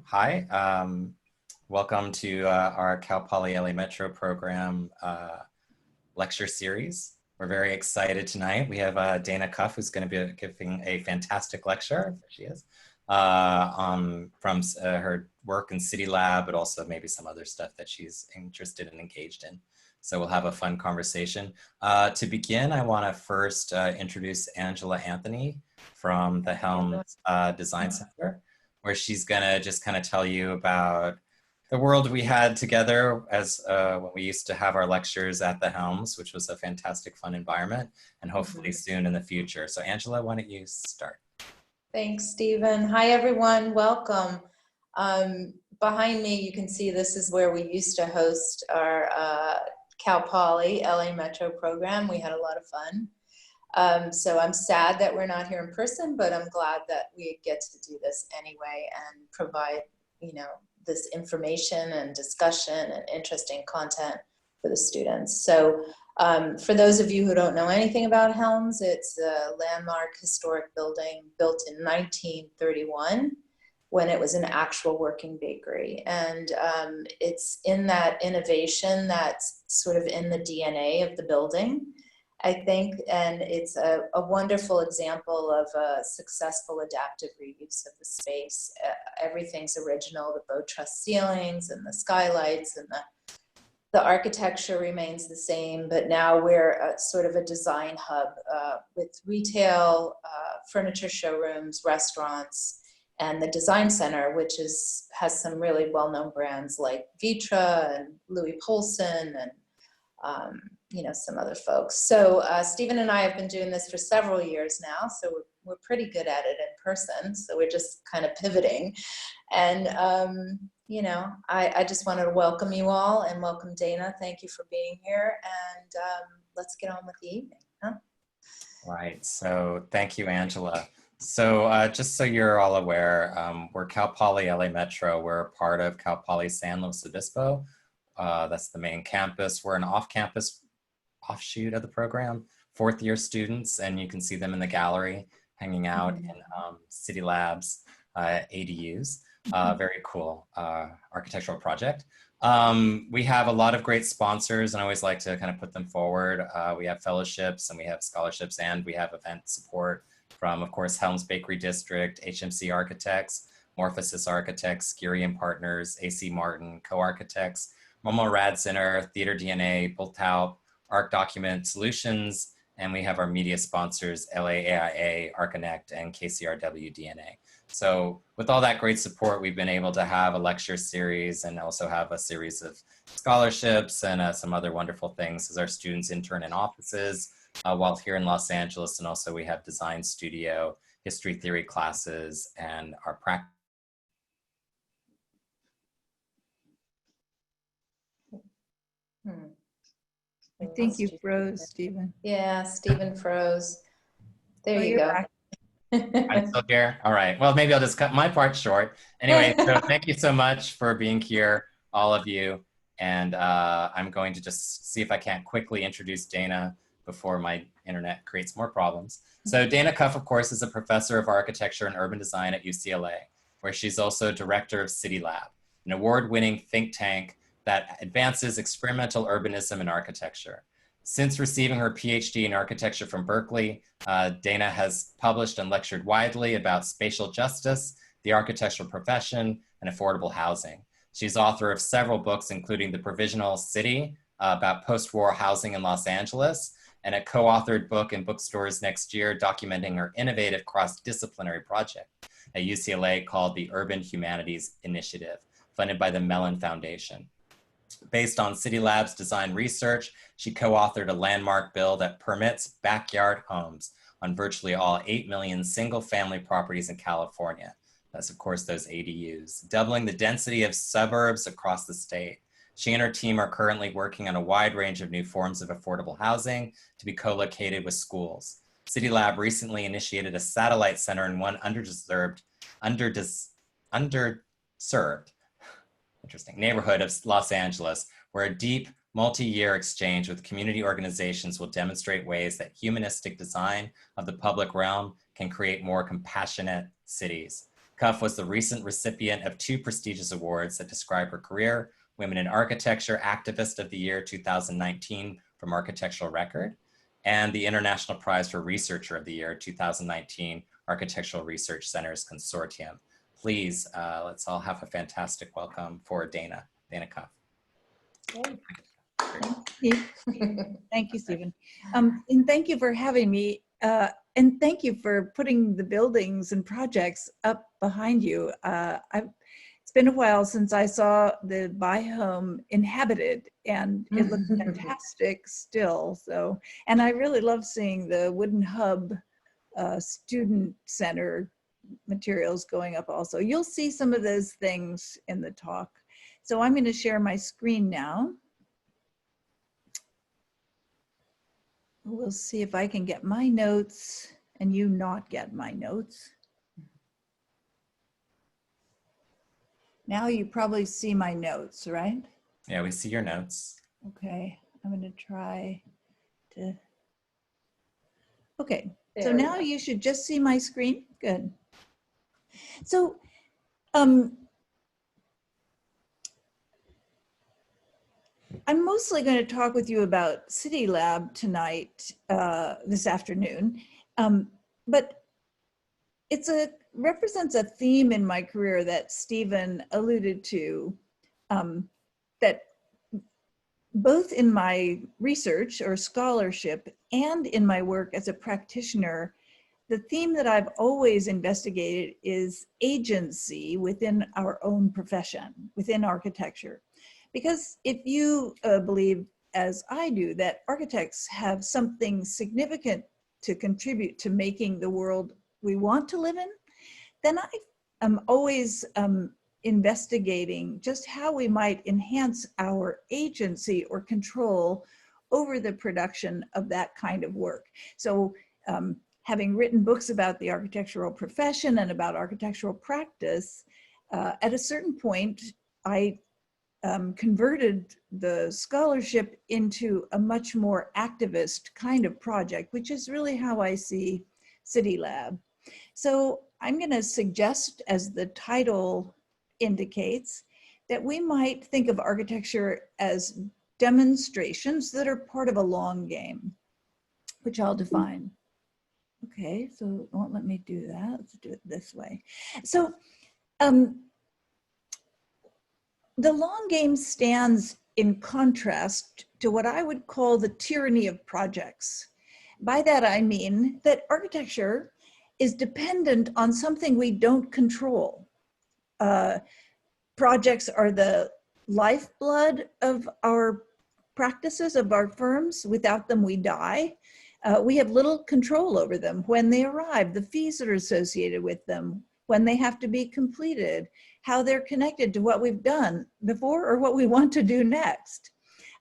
Hi. Welcome to our Cal Poly LA Metro program lecture series. We're very excited tonight. We have Dana Cuff, who's going to be giving a fantastic lecture. There she is. From her work in cityLAB, but also maybe some other stuff that she's interested and engaged in. So we'll have a fun conversation. To begin, I want to first introduce Angela Anthony from the Helms Design Center, where she's gonna just kind of tell you about the world we had together as when we used to have our lectures at the Helms, which was a fantastic, fun environment, and hopefully soon in the future. So Angela, why don't you start? Thanks, Stephen. Hi, everyone. Welcome. Behind me, you can see this is where we used to host our Cal Poly LA Metro program. We had a lot of fun. So I'm sad that we're not here in person, but I'm glad that we get to do this anyway and provide, this information and discussion and interesting content for the students. So for those of you who don't know anything about Helms, it's a landmark historic building built in 1931 when it was an actual working bakery. And it's in that innovation that's sort of in the DNA of the building, I think, and it's a wonderful example of a successful adaptive reuse of the space. Everything's original, the bow truss ceilings and the skylights, and the architecture remains the same, but now we're sort of a design hub with retail, furniture showrooms, restaurants, and the design center, which has some really well-known brands like Vitra and Louis Poulsen and some other folks. So Stephen and I have been doing this for several years now, so we're pretty good at it in person. So we're just kind of pivoting. And, I just wanted to welcome you all and welcome Dana. Thank you for being here. And let's get on with the evening. Huh? Right. So thank you, Angela. So just so you're all aware, we're Cal Poly LA Metro. We're a part of Cal Poly San Luis Obispo. That's the main campus. We're an off-campus offshoot of the program, fourth-year students, and you can see them in the gallery hanging out in cityLAB's ADUs. Very cool architectural project. We have a lot of great sponsors, and I always like to kind of put them forward. We have fellowships, and we have scholarships, and we have event support from, of course, Helms Bakery District, HMC Architects, Morphosis Architects, Geary and Partners, AC Martin, Co-Architects, Momo Rad Center, Theater DNA, Bultaup, Arc Document Solutions, and we have our media sponsors, LAAIA, ArcConnect, and KCRW DNA. So with all that great support, we've been able to have a lecture series and also have a series of scholarships and some other wonderful things as our students intern in offices while here in Los Angeles. And also we have design studio, history theory classes, and our practice. I think you froze, Stephen. Yeah, Stephen froze. There you go. I'm still here. All right. Well, maybe I'll just cut my part short. Anyway, so thank you so much for being here, all of you. And I'm going to just see if I can't quickly introduce Dana before my internet creates more problems. So Dana Cuff, of course, is a professor of architecture and urban design at UCLA, where she's also director of cityLAB, an award-winning think tank that advances experimental urbanism and architecture. Since receiving her PhD in architecture from Berkeley, Dana has published and lectured widely about spatial justice, the architectural profession, and affordable housing. She's author of several books, including The Provisional City, about post-war housing in Los Angeles, and a co-authored book in bookstores next year documenting her innovative cross-disciplinary project at UCLA called the Urban Humanities Initiative, funded by the Mellon Foundation. Based on cityLAB's design research, she co-authored a landmark bill that permits backyard homes on virtually all 8 million single-family properties in California. That's, of course, those ADUs, doubling the density of suburbs across the state. She and her team are currently working on a wide range of new forms of affordable housing to be co-located with schools. cityLAB recently initiated a satellite center in one underserved neighborhood of Los Angeles, where a deep multi-year exchange with community organizations will demonstrate ways that humanistic design of the public realm can create more compassionate cities. Cuff was the recent recipient of 2 prestigious awards that describe her career: Women in Architecture Activist of the Year 2019 from Architectural Record, and the International Prize for Researcher of the Year 2019 Architectural Research Centers Consortium. Please, let's all have a fantastic welcome for Dana Cuff. Thank you. Thank you, Stephen. And thank you for having me. And thank you for putting the buildings and projects up behind you. It's been a while since I saw the Buy Home inhabited, and it looks fantastic still. So, and I really love seeing the wooden hub student center materials going up also. You'll see some of those things in the talk. So I'm going to share my screen now. We'll see if I can get my notes and you not get my notes. Now you probably see my notes, right? Yeah, we see your notes. Okay, I'm going to try to. Okay, There so we now go. you should just see my screen. Good. So, I'm mostly going to talk with you about cityLAB tonight, this afternoon, but it's represents a theme in my career that Stephen alluded to, that both in my research or scholarship and in my work as a practitioner, the theme that I've always investigated is agency within our own profession, within architecture. Because if you believe, as I do, that architects have something significant to contribute to making the world we want to live in, then I am always investigating just how we might enhance our agency or control over the production of that kind of work. So having written books about the architectural profession and about architectural practice, at a certain point, I converted the scholarship into a much more activist kind of project, which is really how I see cityLAB. So I'm going to suggest, as the title indicates, that we might think of architecture as demonstrations that are part of a long game, which I'll define. Okay, so it won't let me do that. Let's do it this way. So the long game stands in contrast to what I would call the tyranny of projects. By that I mean that architecture is dependent on something we don't control. Projects are the lifeblood of our practices, of our firms. Without them, we die. We have little control over them. When they arrive, the fees that are associated with them, when they have to be completed, how they're connected to what we've done before or what we want to do next.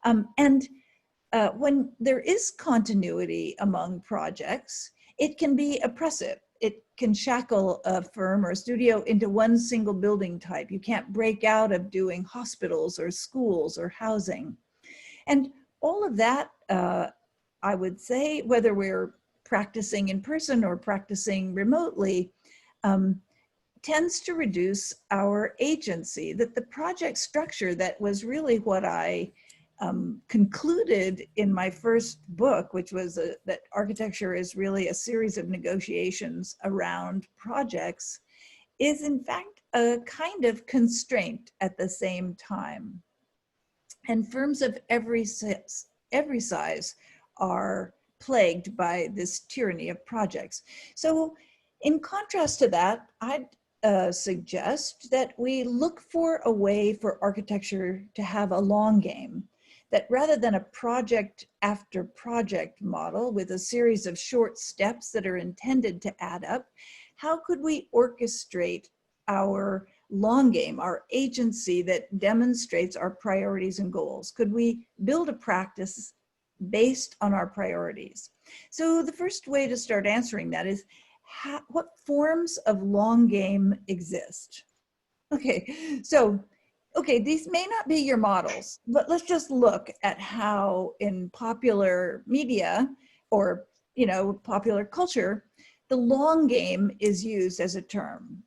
When there is continuity among projects, it can be oppressive. It can shackle a firm or a studio into one single building type. You can't break out of doing hospitals or schools or housing. And all of that, I would say, whether we're practicing in person or practicing remotely, tends to reduce our agency. That the project structure that was really what I concluded in my first book, which was that architecture is really a series of negotiations around projects, is in fact a kind of constraint at the same time. And firms of every size are plagued by this tyranny of projects. So in contrast to that, I'd suggest that we look for a way for architecture to have a long game, that rather than a project after project model with a series of short steps that are intended to add up, how could we orchestrate our long game, our agency that demonstrates our priorities and goals? Could we build a practice based on our priorities? So the first way to start answering that is, what forms of long game exist? Okay, so, these may not be your models, but let's just look at how in popular media or, popular culture, the long game is used as a term.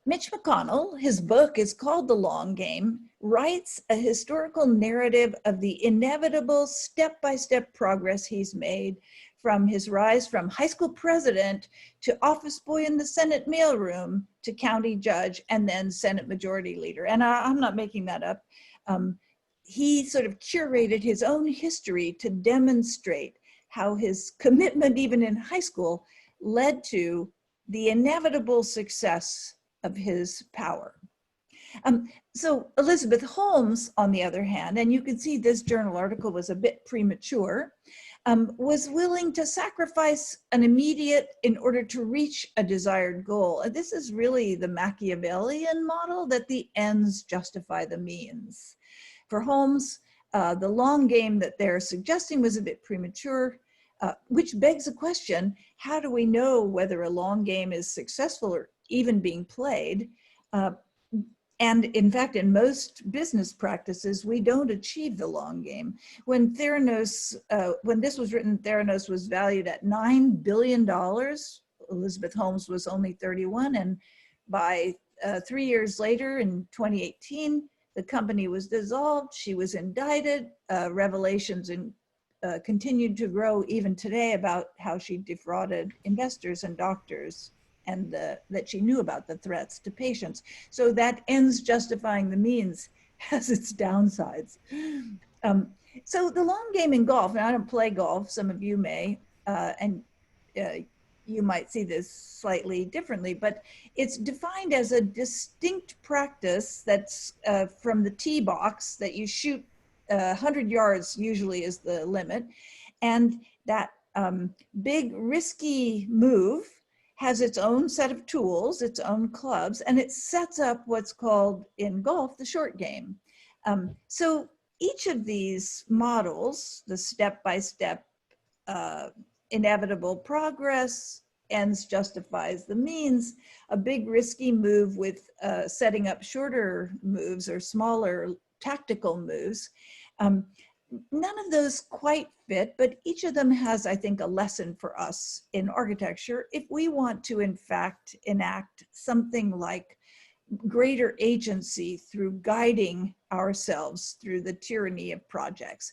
Mitch McConnell, his book is called The Long Game, writes a historical narrative of the inevitable step-by-step progress he's made from his rise from high school president to office boy in the Senate mailroom to county judge and then Senate majority leader. And I'm not making that up. He sort of curated his own history to demonstrate how his commitment, even in high school, led to the inevitable success of his power. So Elizabeth Holmes, on the other hand, and you can see this journal article was a bit premature, was willing to sacrifice an immediate in order to reach a desired goal. And this is really the Machiavellian model that the ends justify the means. For Holmes, the long game that they're suggesting was a bit premature, which begs a question: how do we know whether a long game is successful or even being played? And in fact, in most business practices, we don't achieve the long game. When Theranos, when this was written, Theranos was valued at $9 billion. Elizabeth Holmes was only 31, and by 3 years later, in 2018, the company was dissolved. She was indicted. Revelations continued to grow even today about how she defrauded investors and doctors, and that she knew about the threats to patients. So that ends justifying the means has its downsides. So the long game in golf, and I don't play golf, some of you may, and you might see this slightly differently, but it's defined as a distinct practice that's from the tee box that you shoot 100 yards usually is the limit. And that big risky move has its own set of tools, its own clubs, and it sets up what's called in golf the short game. So each of these models, the step-by-step inevitable progress, ends justifies the means, a big risky move with setting up shorter moves or smaller tactical moves. None of those quite fit, but each of them has, I think, a lesson for us in architecture if we want to, in fact, enact something like greater agency through guiding ourselves through the tyranny of projects.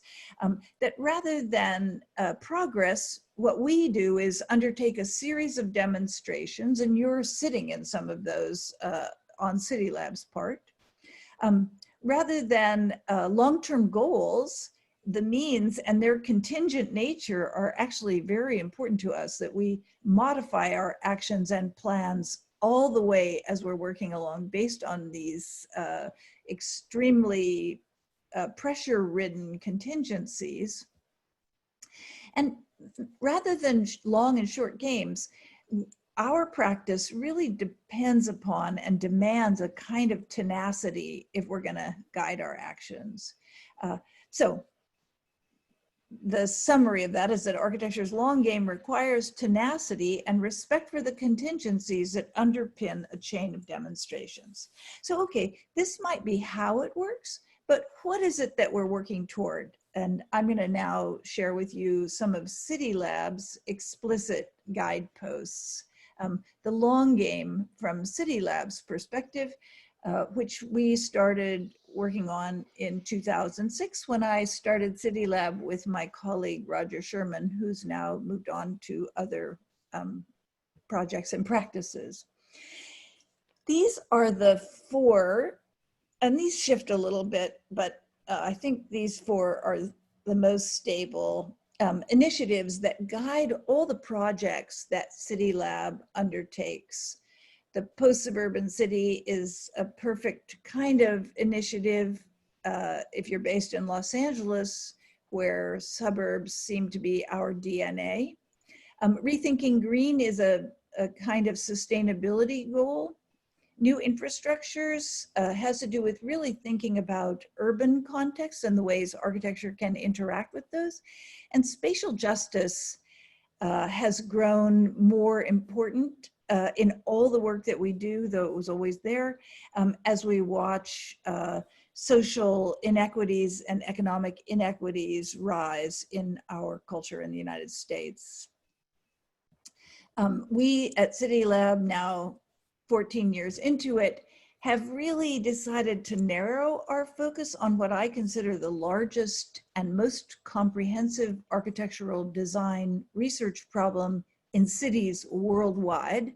That rather than progress, what we do is undertake a series of demonstrations, and you're sitting in some of those on cityLAB's part. Rather than long-term goals, the means and their contingent nature are actually very important to us, that we modify our actions and plans all the way as we're working along based on these extremely pressure-ridden contingencies. And rather than long and short games, our practice really depends upon and demands a kind of tenacity if we're going to guide our actions. So the summary of that is that architecture's long game requires tenacity and respect for the contingencies that underpin a chain of demonstrations. So, okay, this might be how it works, but what is it that we're working toward? And I'm going to now share with you some of cityLAB's explicit guideposts. The long game from cityLAB's perspective, which we started working on in 2006 when I started cityLAB with my colleague Roger Sherman, who's now moved on to other projects and practices. These are the four, and these shift a little bit, but I think these four are the most stable initiatives that guide all the projects that cityLAB undertakes. The post-suburban city is a perfect kind of initiative if you're based in Los Angeles, where suburbs seem to be our DNA. Rethinking green is a kind of sustainability goal. New infrastructures has to do with really thinking about urban contexts and the ways architecture can interact with those. And spatial justice has grown more important in all the work that we do, though it was always there, as we watch social inequities and economic inequities rise in our culture in the United States. We at cityLAB now 14 years into it, have really decided to narrow our focus on what I consider the largest and most comprehensive architectural design research problem in cities worldwide,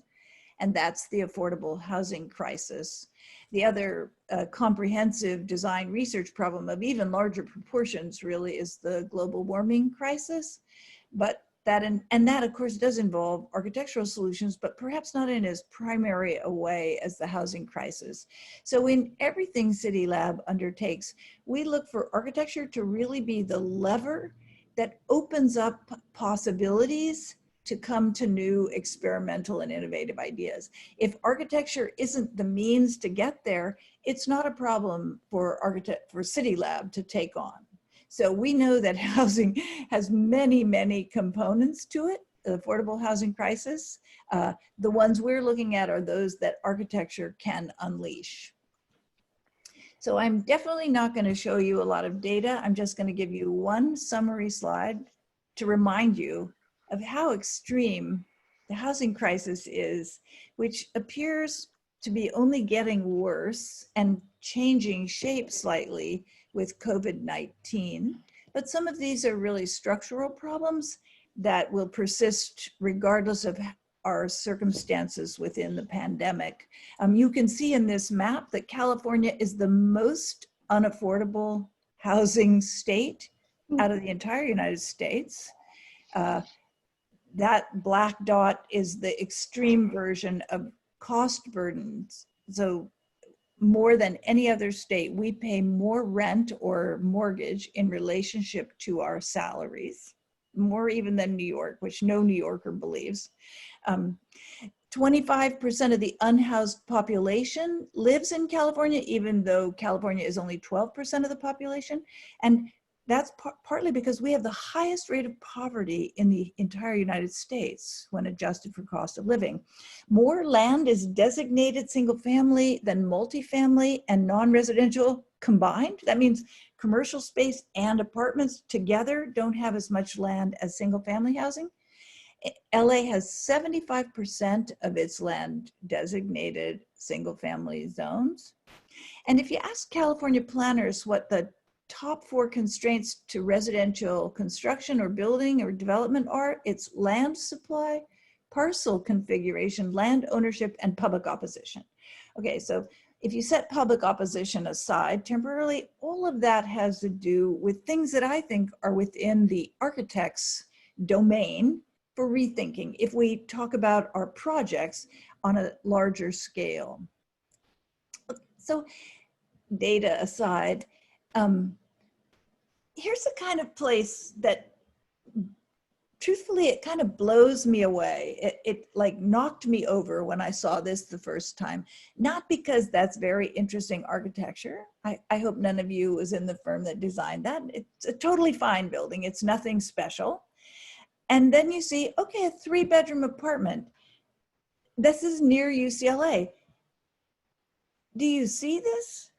and that's the affordable housing crisis. The other comprehensive design research problem of even larger proportions really is the global warming crisis. But that of course does involve architectural solutions, but perhaps not in as primary a way as the housing crisis. So in everything cityLAB undertakes, we look for architecture to really be the lever that opens up possibilities to come to new experimental and innovative ideas. If architecture isn't the means to get there, it's not a problem for cityLAB to take on. So we know that housing has many, many components to it, the affordable housing crisis. The ones we're looking at are those that architecture can unleash. So I'm definitely not going to show you a lot of data. I'm just going to give you one summary slide to remind you of how extreme the housing crisis is, which appears to be only getting worse and changing shape slightly with COVID-19. But some of these are really structural problems that will persist regardless of our circumstances within the pandemic. You can see in this map that California is the most unaffordable housing state out of the entire United States. That black dot is the extreme version of cost burdens. So more than any other state, we pay more rent or mortgage in relationship to our salaries, more even than New York, which no New Yorker believes. 25% of the unhoused population lives in California, even though California is only 12% of the population. And that's partly because we have the highest rate of poverty in the entire United States when adjusted for cost of living. More land is designated single family than multifamily and non-residential combined. That means commercial space and apartments together don't have as much land as single family housing. LA has 75% of its land designated single family zones. And if you ask California planners what the top 4 constraints to residential construction or building or development are, it's land supply, parcel configuration, land ownership, and public opposition. Okay, so if you set public opposition aside temporarily, all of that has to do with things that I think are within the architect's domain for rethinking if we talk about our projects on a larger scale. So data aside, here's the kind of place that truthfully, it kind of blows me away. It like knocked me over when I saw this the first time, not because that's very interesting architecture. I hope none of you was in the firm that designed that. It's a totally fine building. It's nothing special. And then you see, okay, a 3-bedroom apartment. This is near UCLA. Do you see this?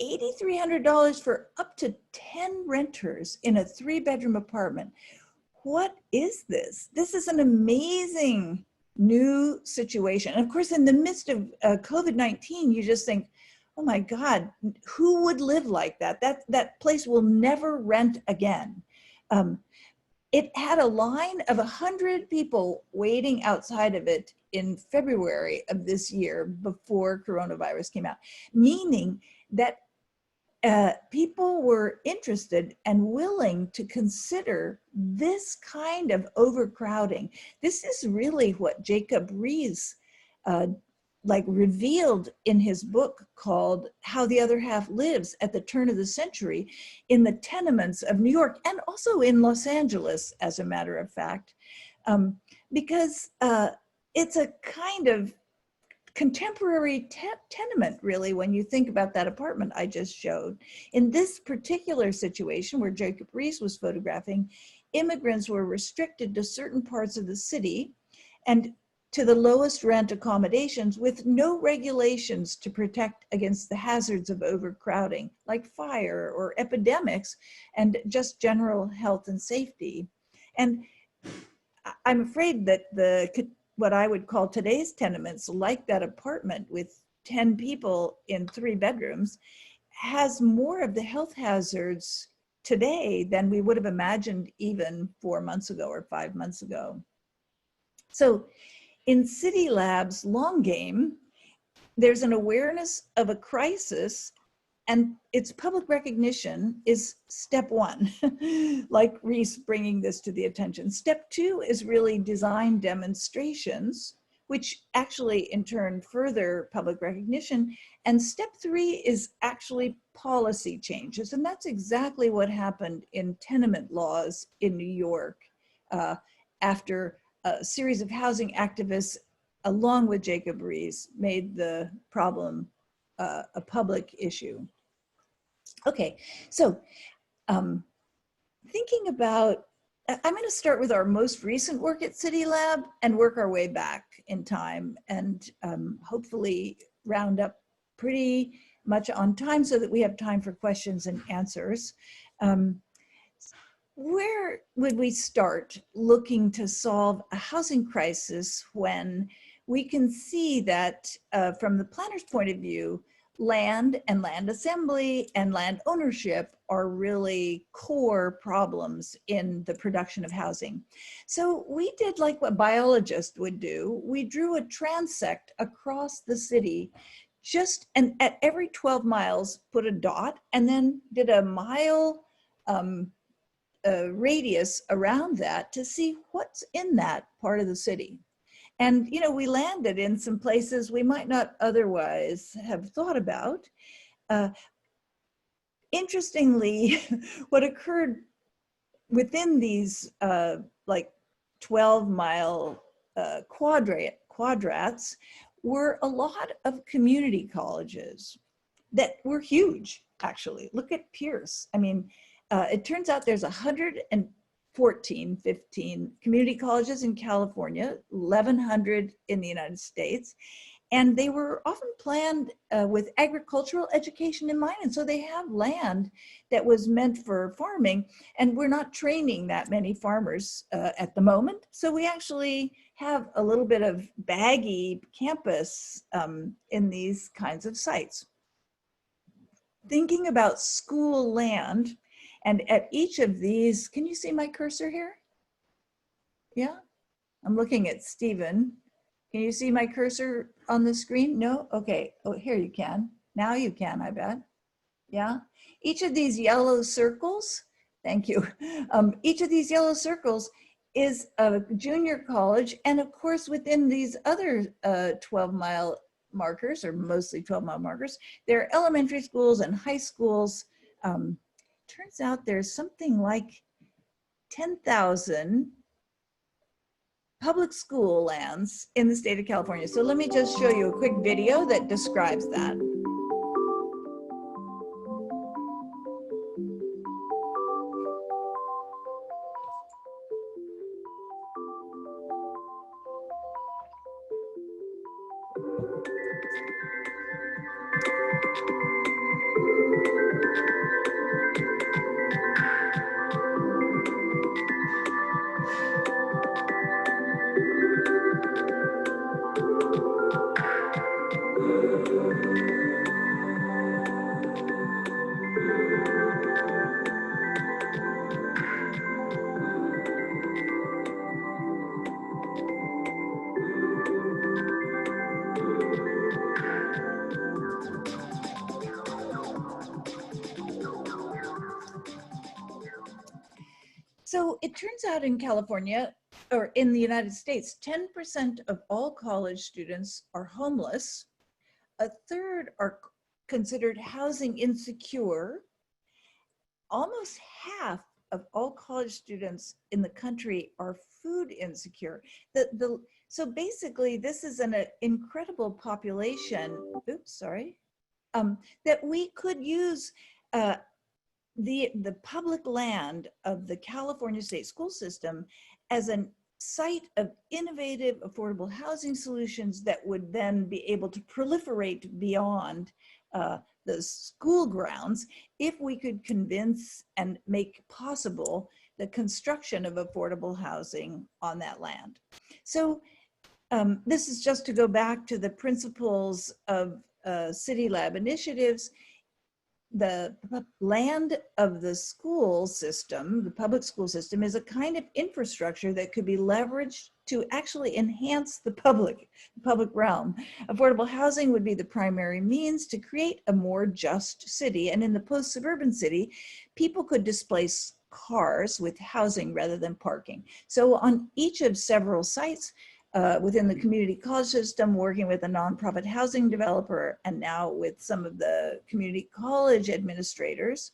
$8,300 for up to 10 renters in a 3-bedroom apartment. What is this? This is an amazing new situation. And of course, in the midst of COVID-19, you just think, oh my God, who would live like that? That place will never rent again. It had a line of 100 people waiting outside of it in February of this year before coronavirus came out, meaning that people were interested and willing to consider this kind of overcrowding. This is really what Jacob Riis revealed in his book called How the Other Half Lives at the turn of the century in the tenements of New York and also in Los Angeles, as a matter of fact, because it's a kind of contemporary tenement, really, when you think about that apartment I just showed. In this particular situation where Jacob Riis was photographing, immigrants were restricted to certain parts of the city and to the lowest rent accommodations with no regulations to protect against the hazards of overcrowding, like fire or epidemics, and just general health and safety. And I'm afraid that the what I would call today's tenements, like that apartment with 10 people in 3 bedrooms, has more of the health hazards today than we would have imagined even 4 months ago or 5 months ago. So in cityLAB's long game, there's an awareness of a crisis, and its public recognition is step 1, like Reese bringing this to the attention. Step 2 is really design demonstrations, which actually in turn further public recognition. And step 3 is actually policy changes. And that's exactly what happened in tenement laws in New York after a series of housing activists, along with Jacob Rees, made the problem a public issue. Okay, so thinking about, I'm going to start with our most recent work at cityLAB and work our way back in time, and hopefully round up pretty much on time so that we have time for questions and answers. Where would we start looking to solve a housing crisis when we can see that from the planner's point of view, land and land assembly and land ownership are really core problems in the production of housing? So we did like what biologists would do. We drew a transect across the city, and at every 12 miles put a dot, and then did a mile radius around that to see what's in that part of the city. And, you know, we landed in some places we might not otherwise have thought about. Interestingly, what occurred within these like 12-mile quadrats were a lot of community colleges that were huge, actually. Look at Pierce. I mean, it turns out there's 15 community colleges in California, 1,100 in the United States, and they were often planned with agricultural education in mind. And so they have land that was meant for farming, and we're not training that many farmers at the moment. So we actually have a little bit of baggy campus in these kinds of sites. Thinking about school land, and at each of these, can you see my cursor here? Yeah, I'm looking at Stephen. Can you see my cursor on the screen? No? Okay, oh, here you can. Now you can, I bet. Yeah, each of these yellow circles, thank you. Each of these yellow circles is a junior college. And of course, within these other 12-mile markers, or mostly 12-mile markers, there are elementary schools and high schools. Turns out there's something like 10,000 public school lands in the state of California. So let me just show you a quick video that describes that. So it turns out in California, or in the United States, 10% of all college students are homeless. A third are considered housing insecure. Almost half of all college students in the country are food insecure. So basically, this is an incredible population, oops, sorry, that we could use the public land of the California state school system as a site of innovative, affordable housing solutions that would then be able to proliferate beyond the school grounds if we could convince and make possible the construction of affordable housing on that land. So This is just to go back to the principles of cityLAB initiatives. The land of the school system, the public school system, is a kind of infrastructure that could be leveraged to actually enhance the public realm. Affordable housing would be the primary means to create a more just city. And in the post-suburban city, people could displace cars with housing rather than parking. So on each of several sites, within the community college system, working with a nonprofit housing developer, and now with some of the community college administrators,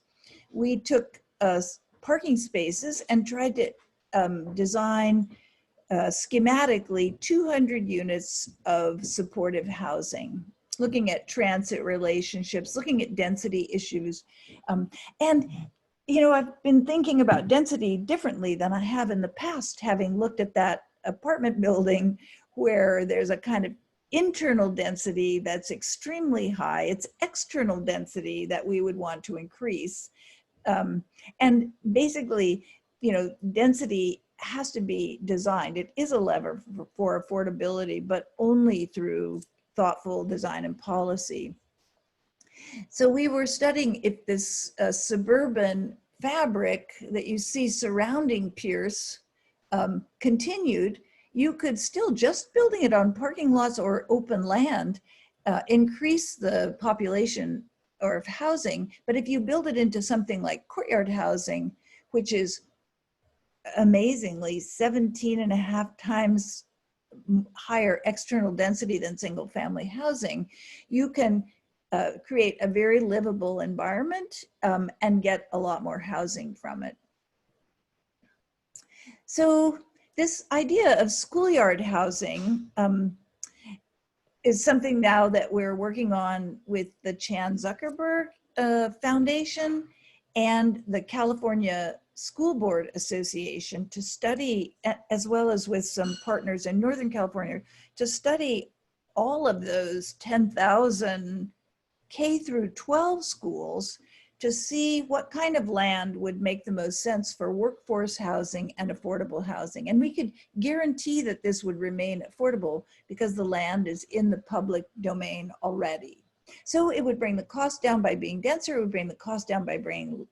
we took parking spaces and tried to design schematically 200 units of supportive housing, looking at transit relationships, looking at density issues. And you know, I've been thinking about density differently than I have in the past, having looked at that apartment building where there's a kind of internal density that's extremely high. It's external density that we would want to increase. And basically, you know, density has to be designed. It is a lever for affordability, but only through thoughtful design and policy. So we were studying if this suburban fabric that you see surrounding Pierce continued, you could still, just building it on parking lots or open land, increase the population or housing. But if you build it into something like courtyard housing, which is amazingly 17.5 times higher external density than single family housing, you can create a very livable environment and get a lot more housing from it. So this idea of schoolyard housing is something now that we're working on with the Chan Zuckerberg Foundation and the California School Board Association to study, as well as with some partners in Northern California, to study all of those 10,000 K through 12 schools to see what kind of land would make the most sense for workforce housing and affordable housing. And we could guarantee that this would remain affordable because the land is in the public domain already. So it would bring the cost down by being denser, it would bring the cost down by being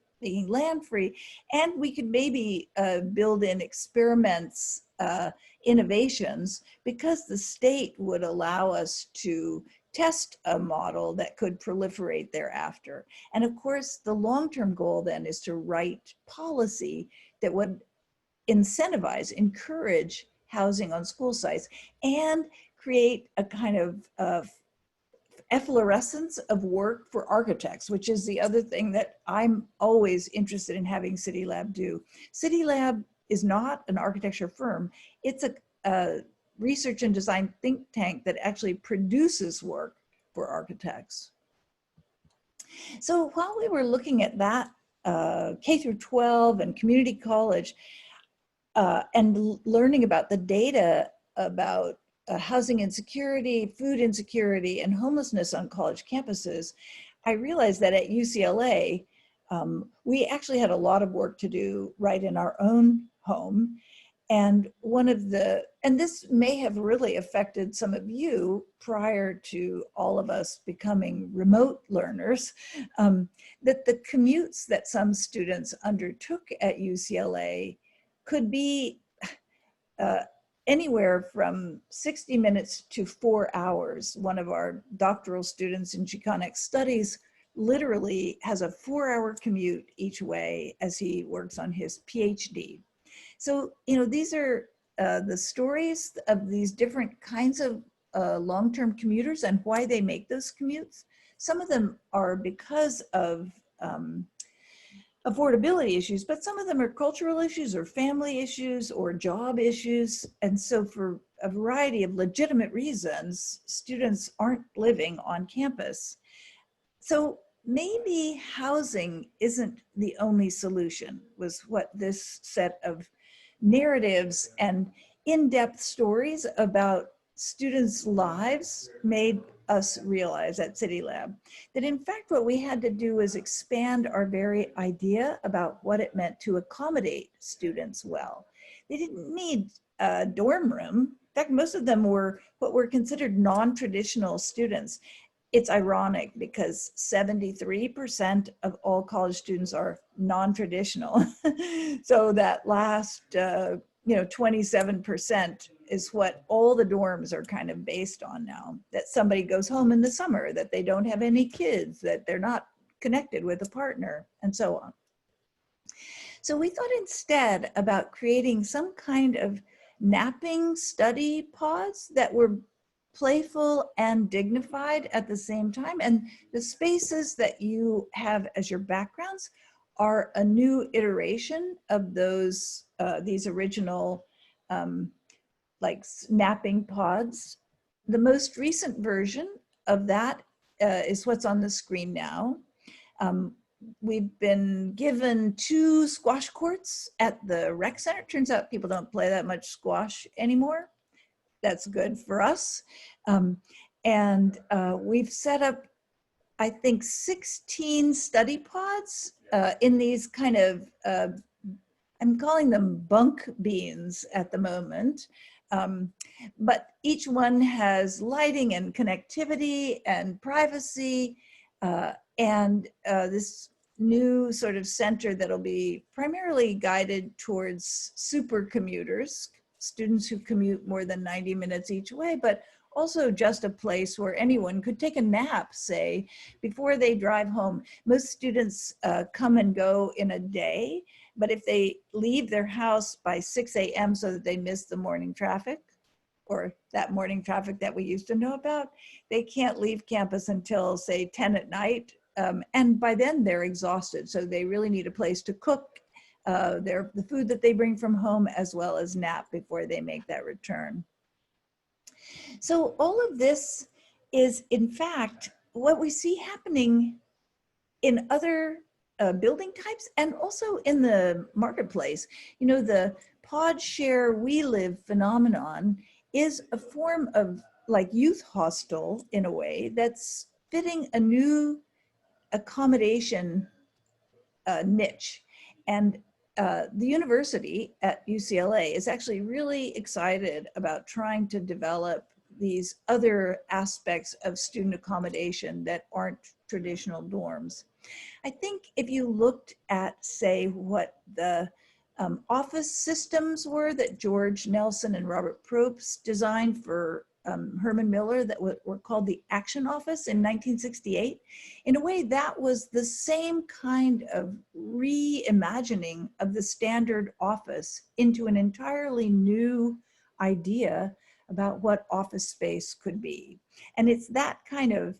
land free, and we could maybe build in experiments, innovations, because the state would allow us to test a model that could proliferate thereafter. And of course, the long-term goal then is to write policy that would incentivize, encourage housing on school sites and create a kind of efflorescence of work for architects, which is the other thing that I'm always interested in having cityLAB do. cityLAB is not an architecture firm. It's a research and design think tank that actually produces work for architects. So while we were looking at that K through 12 and community college and learning about the data about housing insecurity, food insecurity, and homelessness on college campuses, I realized that at UCLA, we actually had a lot of work to do right in our own home. And and this may have really affected some of you prior to all of us becoming remote learners, that the commutes that some students undertook at UCLA could be anywhere from 60 minutes to 4 hours. One of our doctoral students in Chicanic studies literally has a 4-hour commute each way as he works on his PhD. So, you know, these are the stories of these different kinds of long-term commuters and why they make those commutes. Some of them are because of affordability issues, but some of them are cultural issues or family issues or job issues. And so for a variety of legitimate reasons, students aren't living on campus. So maybe housing isn't the only solution, was what this set of narratives and in-depth stories about students' lives made us realize at cityLAB. That in fact, what we had to do is expand our very idea about what it meant to accommodate students well. They didn't need a dorm room. fact, most of them were what were considered non-traditional students. It's ironic because 73% of all college students are non-traditional. So that last, 27% is what all the dorms are kind of based on now, that somebody goes home in the summer, that they don't have any kids, that they're not connected with a partner, and so on. So we thought instead about creating some kind of napping study pods that were playful and dignified at the same time. And the spaces that you have as your backgrounds are a new iteration of those, these original like napping pods. The most recent version of that is what's on the screen now. We've been given 2 squash courts at the rec center. Turns out people don't play that much squash anymore. That's good for us. We've set up, I think, 16 study pods in these kind of, I'm calling them bunk beans at the moment. But each one has lighting and connectivity and privacy, this new sort of center that'll be primarily guided towards super commuters, students who commute more than 90 minutes each way, but also just a place where anyone could take a nap, say, before they drive home. Most students come and go in a day, but if they leave their house by 6 a.m. so that they miss the morning traffic, or that morning traffic that we used to know about, they can't leave campus until, say, 10 at night. And by then they're exhausted. So they really need a place to cook the food that they bring from home, as well as nap before they make that return. So all of this is, in fact, what we see happening in other building types and also in the marketplace. You know, the pod share we live phenomenon is a form of like youth hostel in a way that's fitting a new accommodation niche. And the university at UCLA is actually really excited about trying to develop these other aspects of student accommodation that aren't traditional dorms. I think if you looked at, say, what the office systems were that George Nelson and Robert Probst designed for Herman Miller that were called the Action Office in 1968. In a way, that was the same kind of reimagining of the standard office into an entirely new idea about what office space could be. And it's that kind of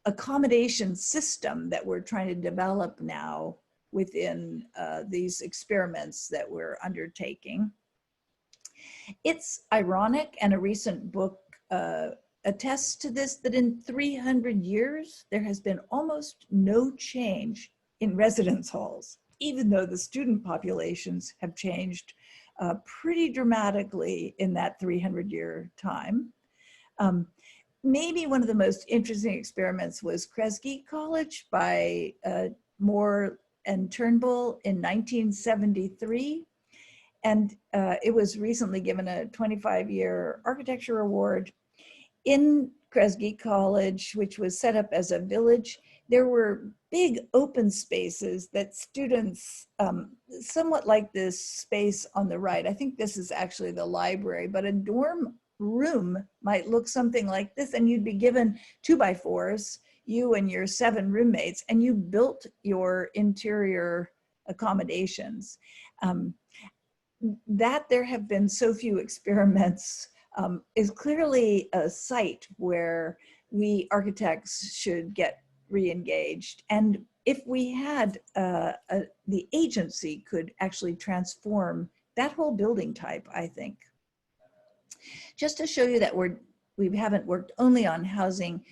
accommodation system that we're trying to develop now within these experiments that we're undertaking. It's ironic, and a recent book attests to this, that in 300 years, there has been almost no change in residence halls, even though the student populations have changed pretty dramatically in that 300-year time. Maybe one of the most interesting experiments was Kresge College by Moore and Turnbull in 1973. And it was recently given a 25-year architecture award. In Kresge College, which was set up as a village, there were big open spaces that students, somewhat like this space on the right, I think this is actually the library, but a dorm room might look something like this, and you'd be given 2x4s, you and your 7 roommates, and you built your interior accommodations. That there have been so few experiments is clearly a site where we architects should get re-engaged. And if we had the agency could actually transform that whole building type, I think. Just to show you that we haven't worked only on housing,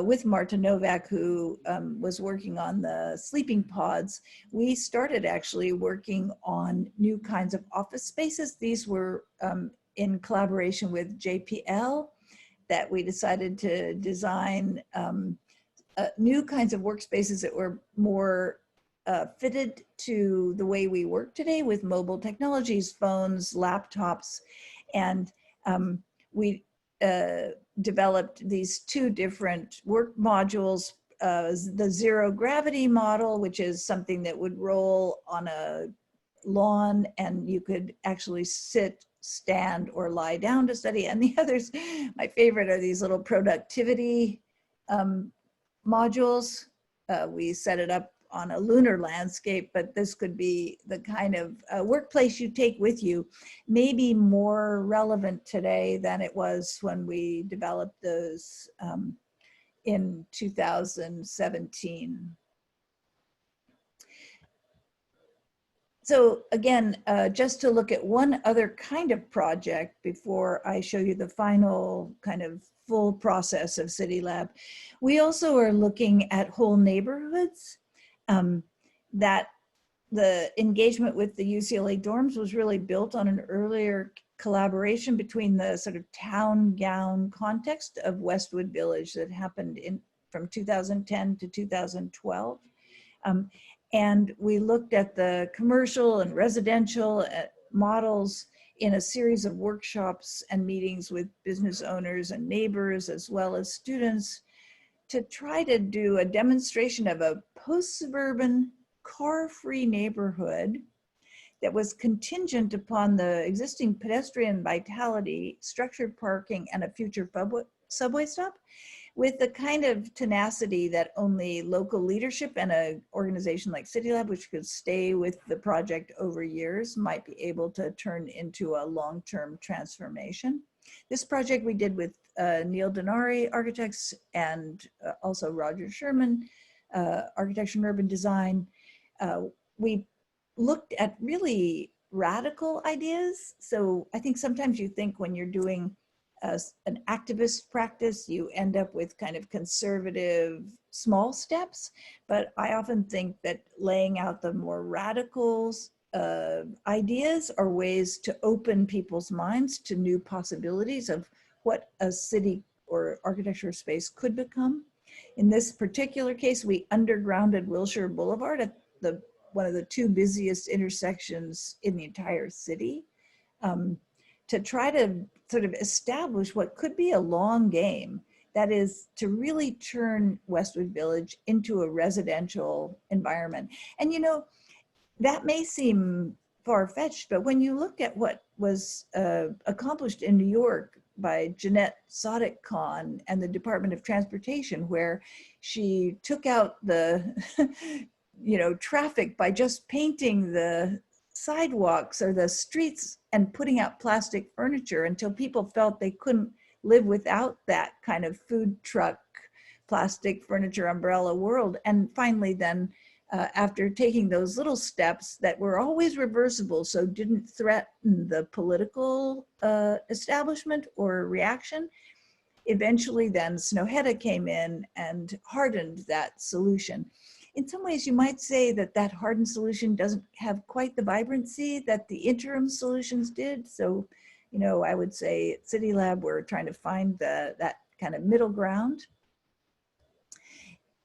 with Marta Novak, who was working on the sleeping pods, we started actually working on new kinds of office spaces. These were in collaboration with JPL, that we decided to design new kinds of workspaces that were more fitted to the way we work today with mobile technologies, phones, laptops. And We developed these two different work modules, the zero gravity model, which is something that would roll on a lawn and you could actually sit, stand, or lie down to study. And the others, my favorite, are these little productivity modules. We set it up on a lunar landscape, but this could be the kind of workplace you take with you, maybe more relevant today than it was when we developed those in 2017. So again, just to look at one other kind of project before I show you the final kind of full process of cityLAB, we also are looking at whole neighborhoods. That the engagement with the UCLA dorms was really built on an earlier collaboration between the sort of town gown context of Westwood Village that happened from 2010 to 2012. And we looked at the commercial and residential models in a series of workshops and meetings with business owners and neighbors, as well as students, to try to do a demonstration of a post-suburban car-free neighborhood that was contingent upon the existing pedestrian vitality, structured parking, and a future subway stop, with the kind of tenacity that only local leadership and an organization like cityLAB, which could stay with the project over years, might be able to turn into a long-term transformation. This project we did with Neil Denari Architects and also Roger Sherman, Architecture and Urban Design. We looked at really radical ideas. So I think sometimes you think when you're doing an activist practice, you end up with kind of conservative small steps. But I often think that laying out the more radical ideas are ways to open people's minds to new possibilities of what a city or architecture space could become. In this particular case, we undergrounded Wilshire Boulevard at one of the two busiest intersections in the entire city, to try to sort of establish what could be a long game. That is to really turn Westwood Village into a residential environment. And you know, that may seem far-fetched, but when you look at what was accomplished in New York by Jeanette Sadiq-Khan and the Department of Transportation, where she took out the traffic by just painting the sidewalks or the streets and putting out plastic furniture until people felt they couldn't live without that kind of food truck, plastic furniture umbrella world. And finally then, after taking those little steps that were always reversible, so didn't threaten the political establishment or reaction, eventually then Snøhetta came in and hardened that solution. In some ways, you might say that that hardened solution doesn't have quite the vibrancy that the interim solutions did. So, I would say at cityLAB, we're trying to find that kind of middle ground.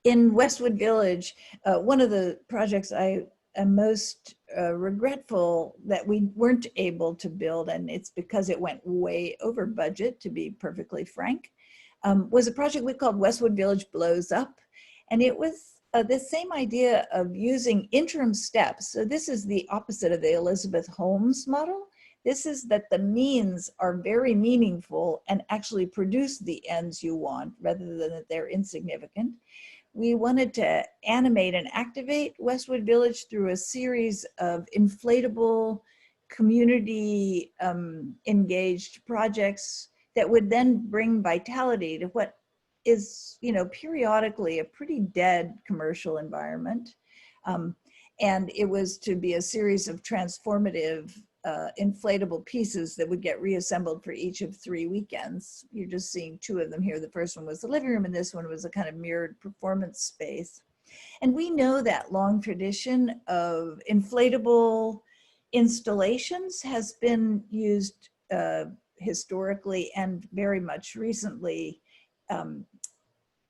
In Westwood Village, one of the projects I am most regretful that we weren't able to build, and it's because it went way over budget, to be perfectly frank, was a project we called Westwood Village Blows Up. And it was the same idea of using interim steps. So this is the opposite of the Elizabeth Holmes model. This is that the means are very meaningful and actually produce the ends you want rather than that they're insignificant. We wanted to animate and activate Westwood Village through a series of inflatable, community engaged projects that would then bring vitality to what is, periodically a pretty dead commercial environment. And it was to be a series of transformative inflatable pieces that would get reassembled for each of 3 weekends. You're just seeing 2 of them here. The first one was the living room, and this one was a kind of mirrored performance space. And we know that long tradition of inflatable installations has been used historically and very much recently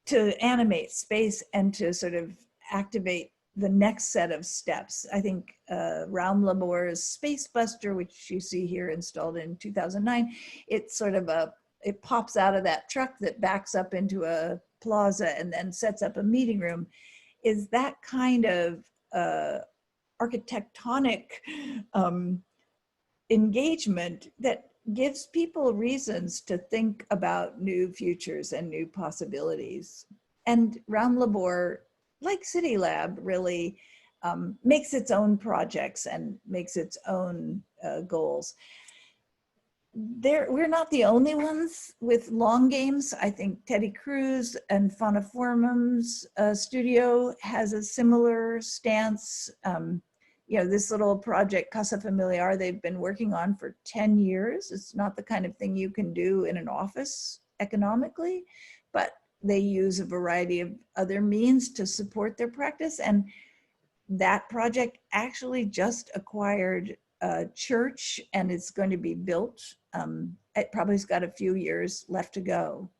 to animate space and to sort of activate the next set of steps. I think Raumlabor's Space Buster, which you see here installed in 2009, it's sort of it pops out of that truck that backs up into a plaza and then sets up a meeting room, is that kind of architectonic engagement that gives people reasons to think about new futures and new possibilities. And Raumlabor, like cityLAB, really makes its own projects and makes its own goals. We're not the only ones with long games. I think Teddy Cruz and Phoniformum's studio has a similar stance. You know, this little project, Casa Familiar, they've been working on for 10 years. It's not the kind of thing you can do in an office economically, but they use a variety of other means to support their practice. And that project actually just acquired a church and it's going to be built. It probably has got a few years left to go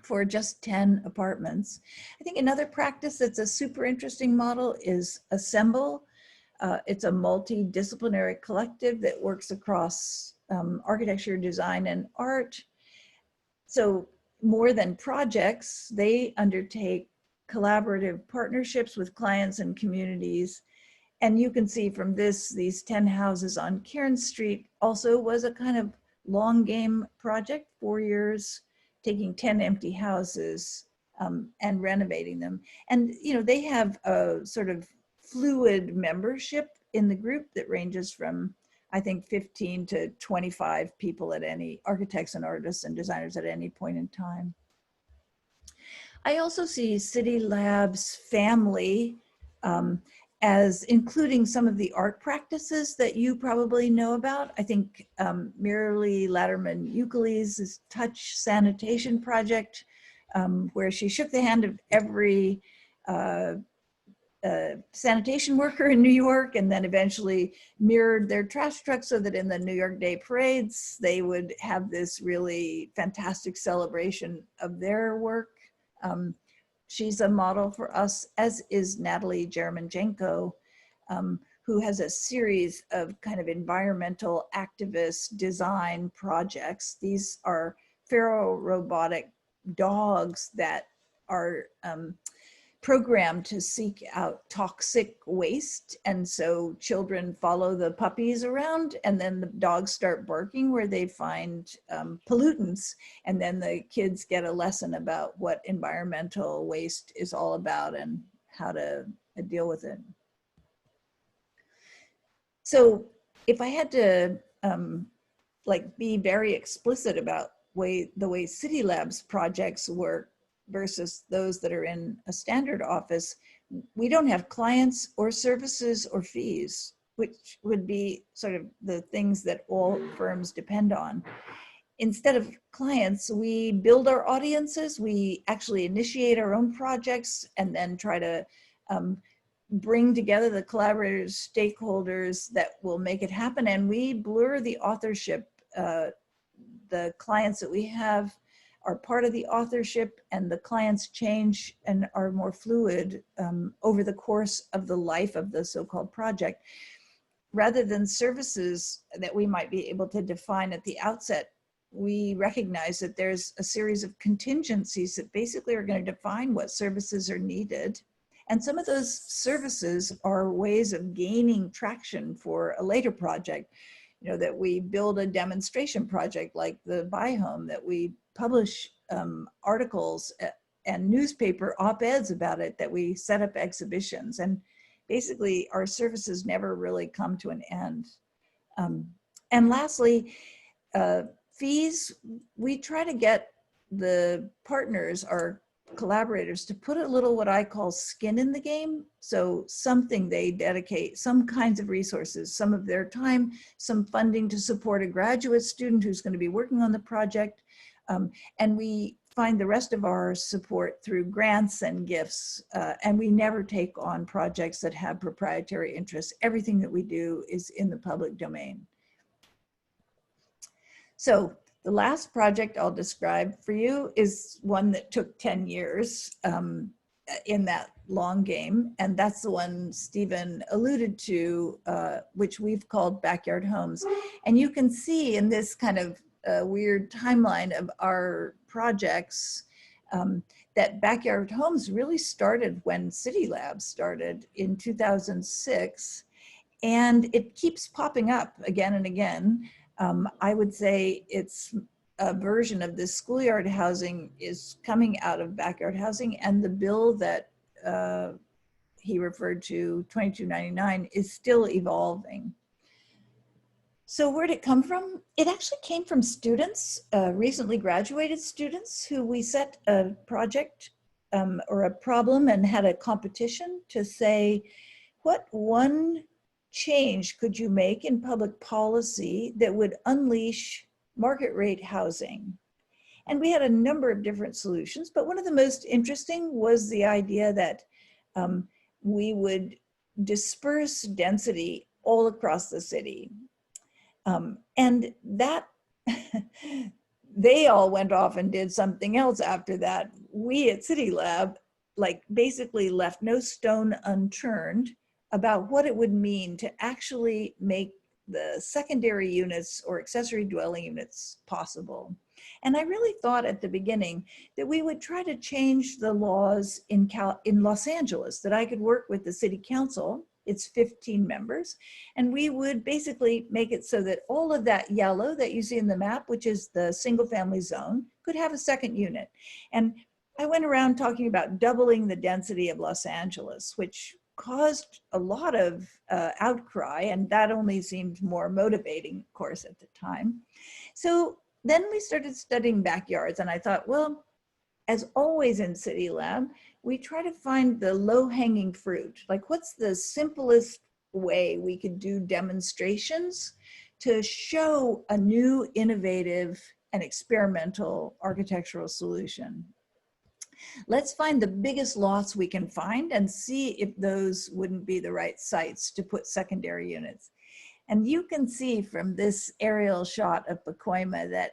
for just 10 apartments. I think another practice that's a super interesting model is Assemble. It's a multidisciplinary collective that works across architecture, design, and art. So more than projects, they undertake collaborative partnerships with clients and communities. And you can see from this, these 10 houses on Cairn Street also was a kind of long game project, 4 years, taking 10 empty houses and renovating them. And you know, they have a sort of fluid membership in the group that ranges from, I think, 15 to 25 people at any, architects and artists and designers at any point in time. I also see cityLAB's family as including some of the art practices that you probably know about. I think Miralee Latterman-Ukele's Touch Sanitation Project, where she shook the hand of every sanitation worker in New York and then eventually mirrored their trash trucks so that in the New York Day parades, they would have this really fantastic celebration of their work. She's a model for us, as is Natalie Jeremijenko, who has a series of kind of environmental activist design projects. These are ferro-robotic dogs that are programmed to seek out toxic waste. And so children follow the puppies around and then the dogs start barking where they find pollutants. And then the kids get a lesson about what environmental waste is all about and how to deal with it. So if I had to like be very explicit about the way cityLAB's projects work, versus those that are in a standard office, we don't have clients or services or fees, which would be sort of the things that all firms depend on. Instead of clients, we build our audiences, we actually initiate our own projects and then try to bring together the collaborators, stakeholders that will make it happen. And we blur the authorship. The clients that we have are part of the authorship, and the clients change and are more fluid over the course of the life of the so-called project. Rather than services that we might be able to define at the outset, we recognize that there's a series of contingencies that basically are going to define what services are needed. And some of those services are ways of gaining traction for a later project. You know, that we build a demonstration project like the Buy Home, that we publish articles and newspaper op-eds about it, that we set up exhibitions. And basically our services never really come to an end. And lastly, fees, we try to get the partners, our collaborators, to put a little what I call skin in the game. So something they dedicate, some kinds of resources, some of their time, some funding to support a graduate student who's going to be working on the project. And we find the rest of our support through grants and gifts. And we never take on projects that have proprietary interests. Everything that we do is in the public domain. So the last project I'll describe for you is one that took 10 years. in that long game, and that's the one Stephen alluded to, which we've called backyard homes. And you can see in this kind of weird timeline of our projects that backyard homes really started when cityLAB started in 2006, and it keeps popping up again and again. I would say it's a version of this schoolyard housing is coming out of backyard housing, and the bill that he referred to, 2299, is still evolving. So where'd it come from? It actually came from students, recently graduated students, who we set a project or a problem and had a competition to say, what one change could you make in public policy that would unleash market rate housing? And we had a number of different solutions, but one of the most interesting was the idea that we would disperse density all across the city. And that, they all went off and did something else after that. We at cityLAB, like, basically left no stone unturned about what it would mean to actually make the secondary units or accessory dwelling units possible. And I really thought at the beginning that we would try to change the laws in Los Angeles, that I could work with the city council, it's 15 members, and we would basically make it so that all of that yellow that you see in the map, which is the single family zone, could have a second unit. And I went around talking about doubling the density of Los Angeles, which caused a lot of outcry, and that only seemed more motivating, of course, at the time. So then we started studying backyards, and I thought, well, as always in cityLAB, we try to find the low-hanging fruit. Like, what's the simplest way we could do demonstrations to show a new, innovative, and experimental architectural solution? Let's find the biggest lots we can find and see if those wouldn't be the right sites to put secondary units. And you can see from this aerial shot of Pacoima that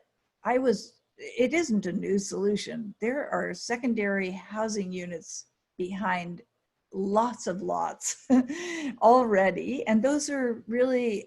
it isn't a new solution. There are secondary housing units behind lots of lots already. And those are really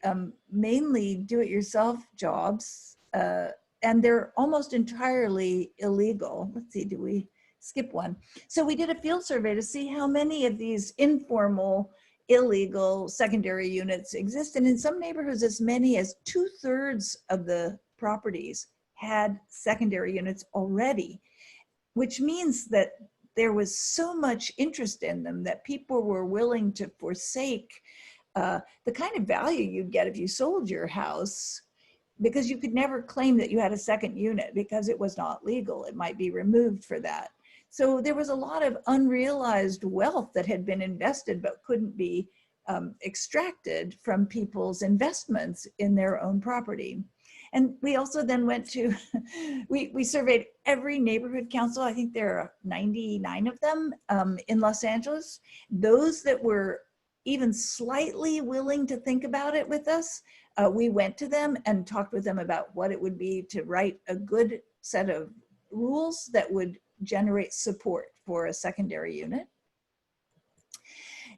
mainly do-it-yourself jobs. And they're almost entirely illegal. Let's see, do we skip one? So we did a field survey to see how many of these informal, illegal secondary units exist. And in some neighborhoods, as many as 2/3 of the properties had secondary units already, which means that there was so much interest in them that people were willing to forsake the kind of value you'd get if you sold your house, because you could never claim that you had a second unit because it was not legal. It might be removed for that. So there was a lot of unrealized wealth that had been invested but couldn't be extracted from people's investments in their own property. And we also then went to, we surveyed every neighborhood council. I think there are 99 of them in Los Angeles. Those that were even slightly willing to think about it with us, we went to them and talked with them about what it would be to write a good set of rules that would generate support for a secondary unit.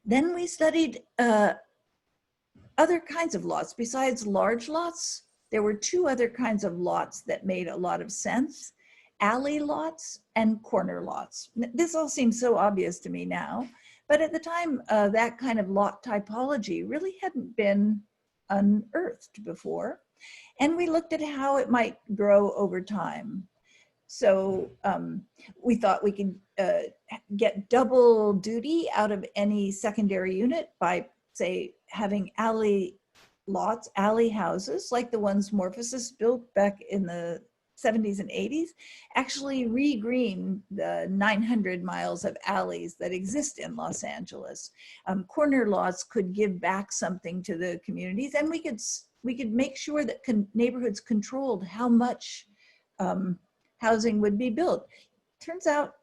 Then we studied other kinds of lots. Besides large lots, there were two other kinds of lots that made a lot of sense: alley lots and corner lots. This all seems so obvious to me now, but at the time, that kind of lot typology really hadn't been unearthed before. And we looked at how it might grow over time. So we thought we could get double duty out of any secondary unit by, say, having alley lots, alley houses, like the ones Morphosis built back in the 70s and 80s, actually re-green the 900 miles of alleys that exist in Los Angeles. Corner lots could give back something to the communities, and we could make sure that neighborhoods controlled how much housing would be built. Turns out,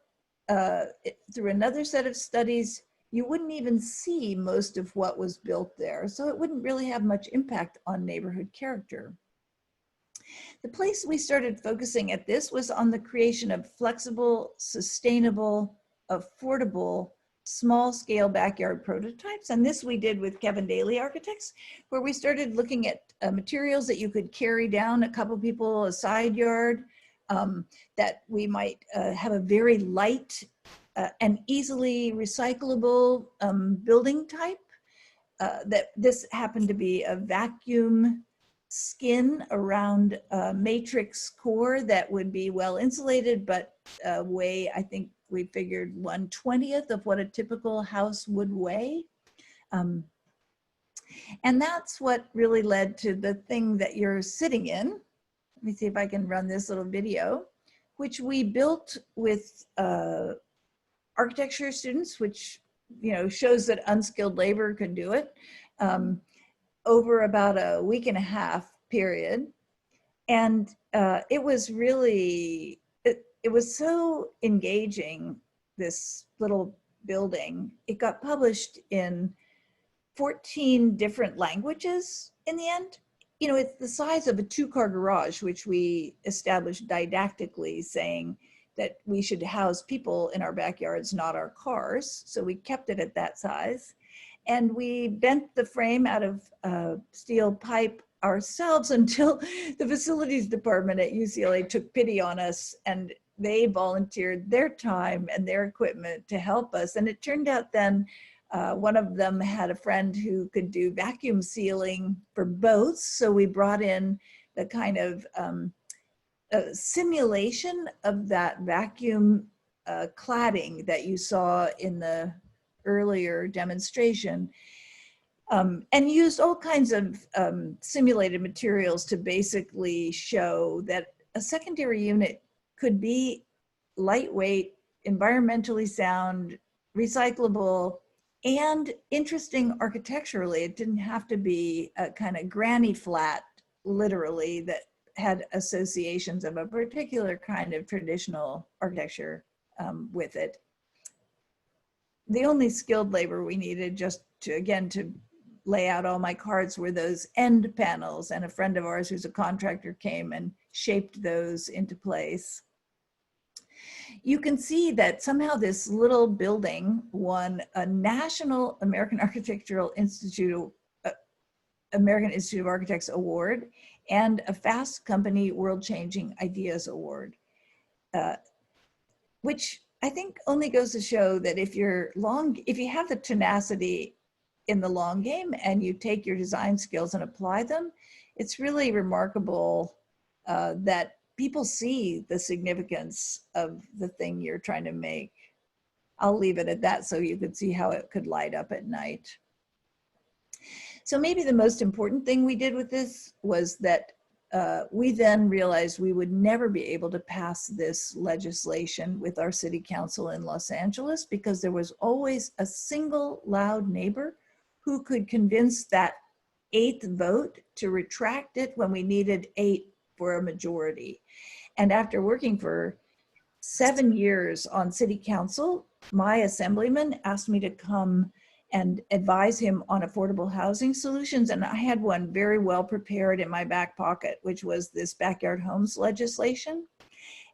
through another set of studies, you wouldn't even see most of what was built there, so it wouldn't really have much impact on neighborhood character. The place we started focusing at this was on the creation of flexible, sustainable, affordable small scale backyard prototypes. And this we did with Kevin Daly Architects, where we started looking at materials that you could carry down a couple people a side yard, that we might have a very light and easily recyclable building type. That this happened to be a vacuum skin around a matrix core that would be well insulated, but weigh, I think we figured 1/20th of what a typical house would weigh. And that's what really led to the thing that you're sitting in. Let me see if I can run this little video, which we built with architecture students, which shows that unskilled labor can do it, over about a week and a half period. And it was really, it was so engaging, this little building. It got published in 14 different languages in the end. It's the size of a 2-car garage, which we established didactically, saying that we should house people in our backyards, not our cars. So we kept it at that size. And we bent the frame out of steel pipe ourselves until the facilities department at UCLA took pity on us, and they volunteered their time and their equipment to help us. And it turned out then one of them had a friend who could do vacuum sealing for boats. So we brought in the kind of simulation of that vacuum cladding that you saw in the earlier demonstration, and used all kinds of simulated materials to basically show that a secondary unit could be lightweight, environmentally sound, recyclable, and interesting architecturally. It didn't have to be a kind of granny flat, literally, that had associations of a particular kind of traditional architecture with it. The only skilled labor we needed just to, again, to lay out all my cards were those end panels, and a friend of ours who's a contractor came and shaped those into place. You can see that somehow this little building won a National American Institute of Architects Award and a Fast Company World Changing Ideas Award, which I think only goes to show that if you have the tenacity in the long game and you take your design skills and apply them, it's really remarkable that people see the significance of the thing you're trying to make. I'll leave it at that so you could see how it could light up at night. So maybe the most important thing we did with this was that we then realized we would never be able to pass this legislation with our city council in Los Angeles, because there was always a single loud neighbor who could convince that 8th vote to retract it when we needed 8 for a majority. And after working for 7 years on city council, my assemblyman asked me to come and advise him on affordable housing solutions. And I had one very well prepared in my back pocket, which was this backyard homes legislation.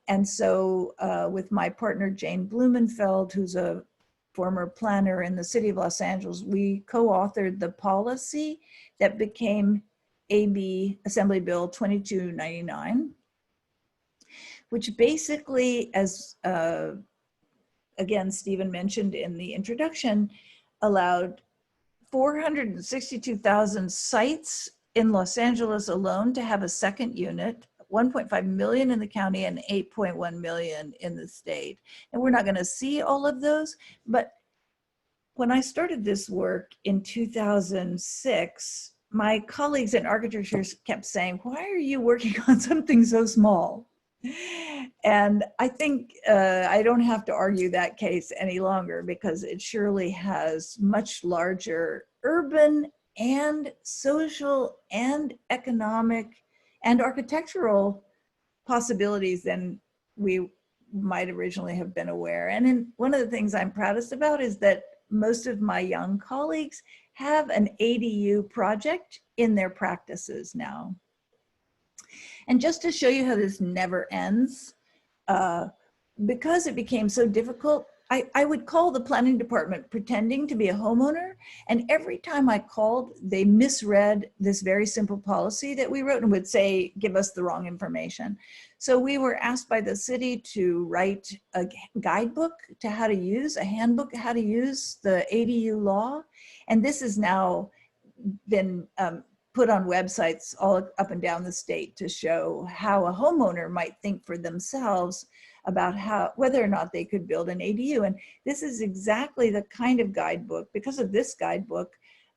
And so with my partner, Jane Blumenfeld, who's a former planner in the city of Los Angeles, we co-authored the policy that became AB Assembly Bill 2299, which basically, as again, Stephen mentioned in the introduction, allowed 462,000 sites in Los Angeles alone to have a second unit, 1.5 million in the county and 8.1 million in the state. And we're not going to see all of those, but when I started this work in 2006, my colleagues in architecture kept saying, why are you working on something so small? And I think I don't have to argue that case any longer, because it surely has much larger urban and social and economic and architectural possibilities than we might originally have been aware. And one of the things I'm proudest about is that most of my young colleagues have an ADU project in their practices now. And just to show you how this never ends, because it became so difficult I would call the planning department pretending to be a homeowner, and every time I called, they misread this very simple policy that we wrote and would say, give us the wrong information. So we were asked by the city to write a guidebook to how to use, a handbook how to use the ADU law. And this has now been put on websites all up and down the state to show how a homeowner might think for themselves about how, whether or not they could build an ADU. And this is exactly the kind of guidebook. Because of this guidebook,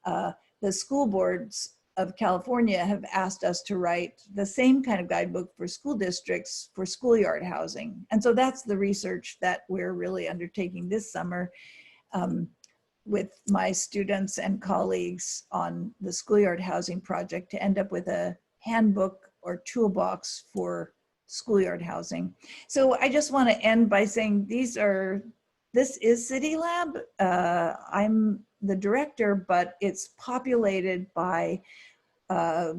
the school boards of California have asked us to write the same kind of guidebook for school districts for schoolyard housing. And so that's the research that we're really undertaking this summer with my students and colleagues on the schoolyard housing project to end up with a handbook or toolbox for schoolyard housing. So I just want to end by saying this is cityLAB. I'm the director, but it's populated by a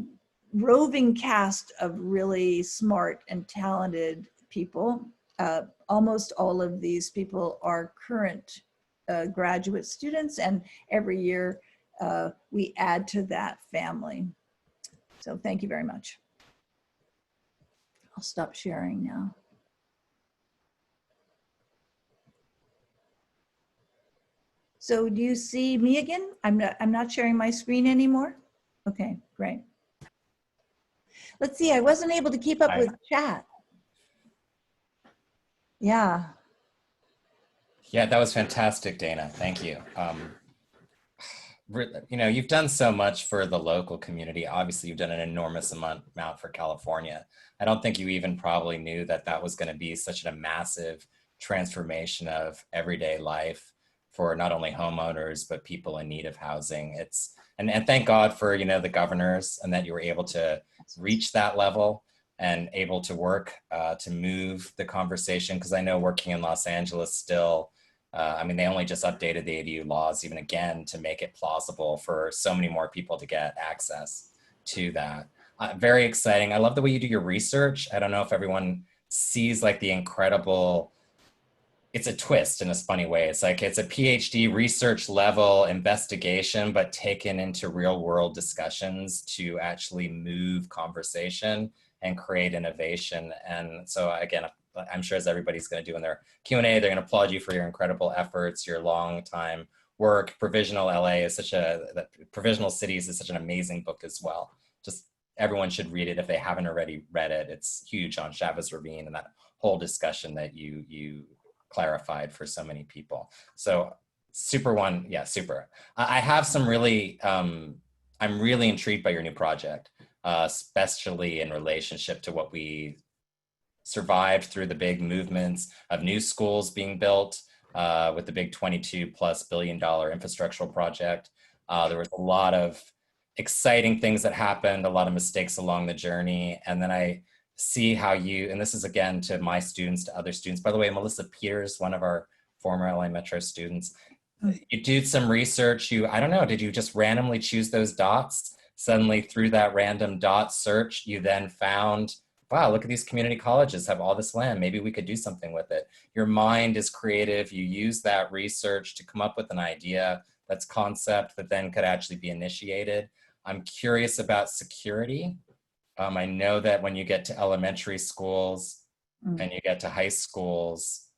roving cast of really smart and talented people. Almost all of these people are current graduate students, and every year we add to that family. So thank you very much. I'll stop sharing now. So do you see me again? I'm not sharing my screen anymore. Okay, great. Let's see, I wasn't able to keep up with chat. Yeah. Yeah, that was fantastic, Dana. Thank you. You know, you've done so much for the local community. Obviously, you've done an enormous amount for California. I don't think you even probably knew that that was going to be such a massive transformation of everyday life for not only homeowners, but people in need of housing. And thank God for, you know, the governors, and that you were able to reach that level and able to work to move the conversation. Because I know working in Los Angeles still, I mean, they only just updated the ADU laws even again to make it plausible for so many more people to get access to that. Very exciting. I love the way you do your research. I don't know if everyone sees like the incredible, it's a twist in a funny way. It's like, it's a PhD research level investigation, but taken into real world discussions to actually move conversation and create innovation. And so again, I'm sure as everybody's going to do in their Q&A, they're going to applaud you for your incredible efforts, your long time work. Provisional LA is Provisional Cities is such an amazing book as well. Just everyone should read it if they haven't already read it. It's huge on Chavez Ravine and that whole discussion that you clarified for so many people. So super one, yeah, super. I have some really, I'm really intrigued by your new project, especially in relationship to what we survived through the big movements of new schools being built with the big $22+ billion infrastructural project. There was a lot of exciting things that happened, a lot of mistakes along the journey. And then I see how you, and this is again to my students, to other students, by the way, Melissa Peters, one of our former LA Metro students, you did some research, I don't know, did you just randomly choose those dots? Suddenly through that random dot search, you then found, wow, look at these community colleges have all this land. Maybe we could do something with it. Your mind is creative. You use that research to come up with an idea that's concept that then could actually be initiated. I'm curious about security. I know that when you get to elementary schools and you get to high schools,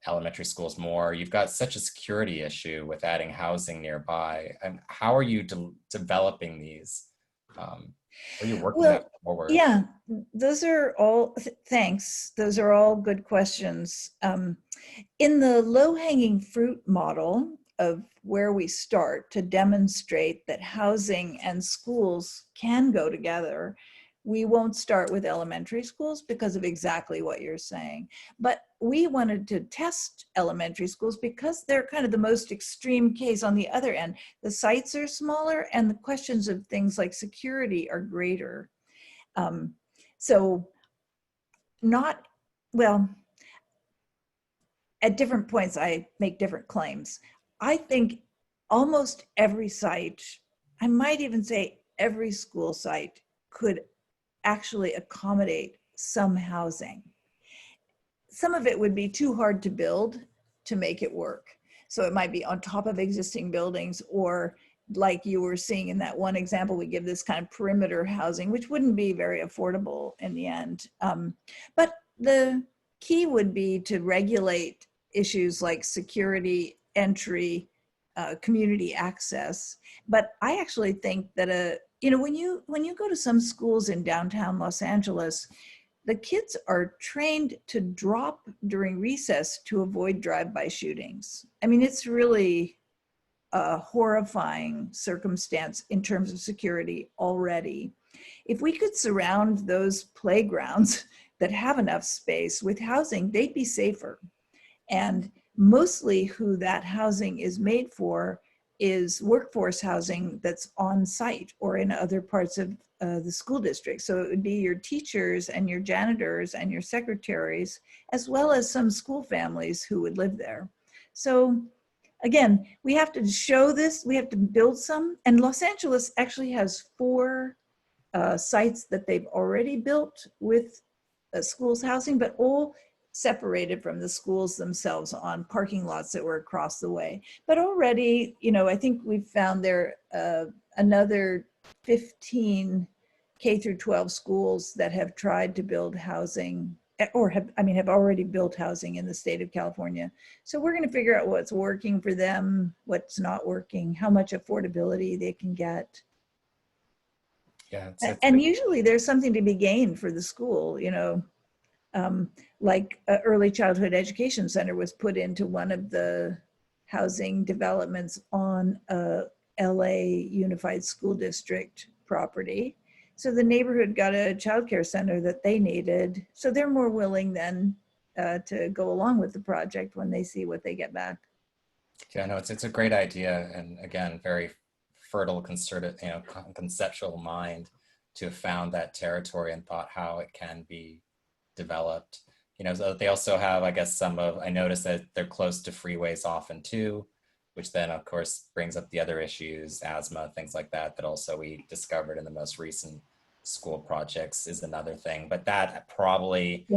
elementary schools more, you've got such a security issue with adding housing nearby. How are you developing these? Are you working that forward? Yeah, those are all, thanks. Those are all good questions. In the low-hanging fruit model of where we start to demonstrate that housing and schools can go together, we won't start with elementary schools because of exactly what you're saying. But we wanted to test elementary schools because they're kind of the most extreme case on the other end. The sites are smaller and the questions of things like security are greater. So not, well, at different points, I make different claims. I think almost every site, I might even say every school site could actually accommodate some housing. Some of it would be too hard to build to make it work. So it might be on top of existing buildings, or like you were seeing in that one example, we give this kind of perimeter housing, which wouldn't be very affordable in the end. But the key would be to regulate issues like security, entry, community access. But I actually think that when you go to some schools in downtown Los Angeles, the kids are trained to drop during recess to avoid drive-by shootings. I mean, it's really a horrifying circumstance in terms of security already. If we could surround those playgrounds that have enough space with housing, they'd be safer. And mostly who that housing is made for is workforce housing that's on site or in other parts of the school district. So it would be your teachers and your janitors and your secretaries, as well as some school families who would live there. So again, we have to show this, we have to build some, and Los Angeles actually has 4 sites that they've already built with schools housing, but all separated from the schools themselves on parking lots that were across the way. But already, I think we've found there another 15 K through 12 schools that have tried to build housing or have already built housing in the state of California. So we're going to figure out what's working for them, what's not working, how much affordability they can get. Yeah, and usually there's something to be gained for the school, like Early Childhood Education Center was put into one of the housing developments on a LA Unified School District property. So the neighborhood got a childcare center that they needed. So they're more willing then to go along with the project when they see what they get back. Yeah, no, it's a great idea, and again, very fertile, conceptual mind to have found that territory and thought how it can be developed. So they also have, I guess, I noticed that they're close to freeways often too, which then of course brings up the other issues, asthma, things like that also we discovered in the most recent school projects is another thing. But that probably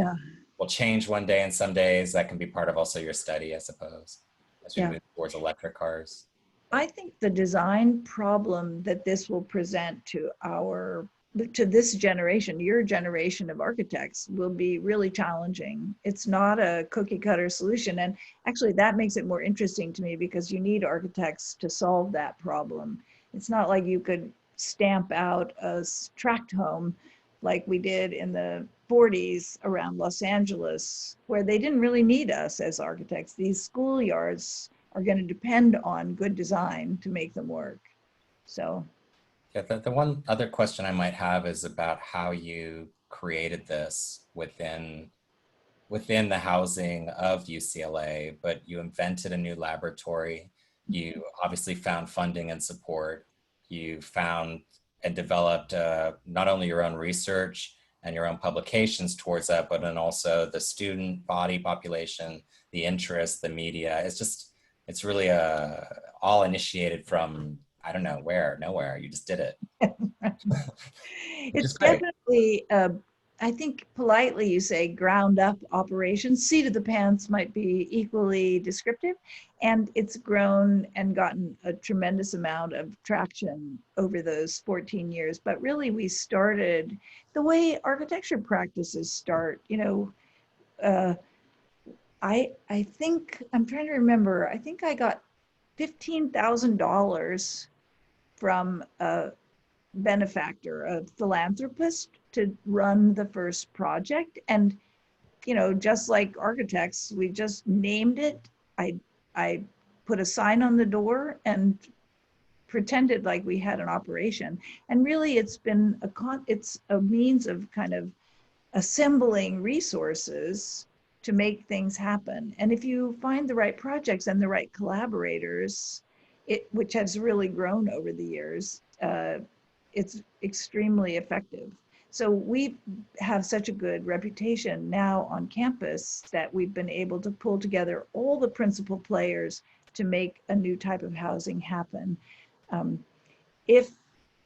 will change one day, and some days that can be part of also your study, I suppose, as we move towards electric cars. I think the design problem that this will present to this generation, your generation of architects, will be really challenging. It's not a cookie cutter solution. And actually that makes it more interesting to me because you need architects to solve that problem. It's not like you could stamp out a tract home like we did in the 40s around Los Angeles, where they didn't really need us as architects. These schoolyards are going to depend on good design to make them work. So. Yeah, the one other question I might have is about how you created this within the housing of UCLA, but you invented a new laboratory. You obviously found funding and support. You found and developed not only your own research and your own publications towards that, but then also the student body population, the interest, the media. It's really all initiated from, I don't know where, nowhere. You just did it. It's definitely, I think politely you say ground up operations. Seat of the pants might be equally descriptive. And it's grown and gotten a tremendous amount of traction over those 14 years. But really we started the way architecture practices start, I think, I'm trying to remember, I think I got $15,000 from a benefactor, a philanthropist, to run the first project. And, just like architects, we just named it. I put a sign on the door and pretended like we had an operation. And really it's been it's a means of kind of assembling resources to make things happen. And if you find the right projects and the right collaborators, which has really grown over the years, it's extremely effective. So we have such a good reputation now on campus that we've been able to pull together all the principal players to make a new type of housing happen. If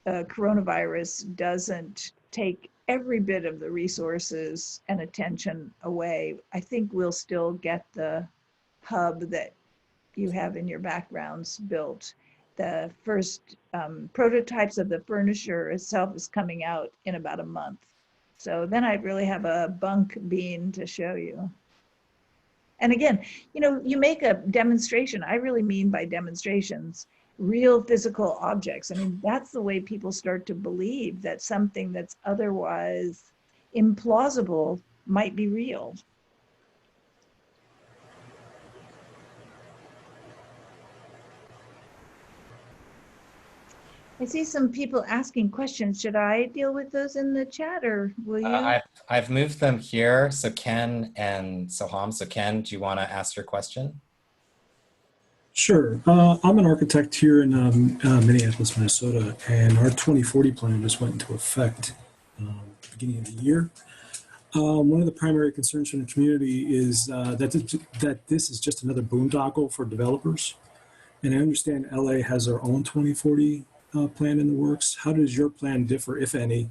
coronavirus doesn't take every bit of the resources and attention away, I think we'll still get the hub that you have in your backgrounds built. The first prototypes of the furniture itself is coming out in about a month. So then I really have a bunk bean to show you. And again, you know, you make a demonstration. I really mean by demonstrations, real physical objects. I mean, that's the way people start to believe that something that's otherwise implausible might be real. I see some people asking questions. Should I deal with those in the chat or will you? I've moved them here. So Ken and Soham. So Ken, do you want to ask your question? Sure. I'm an architect here in Minneapolis, Minnesota, and our 2040 plan just went into effect at the beginning of the year. One of the primary concerns from the community is that this is just another boondoggle for developers. And I understand LA has their own 2040 plan in the works. How does your plan differ, if any?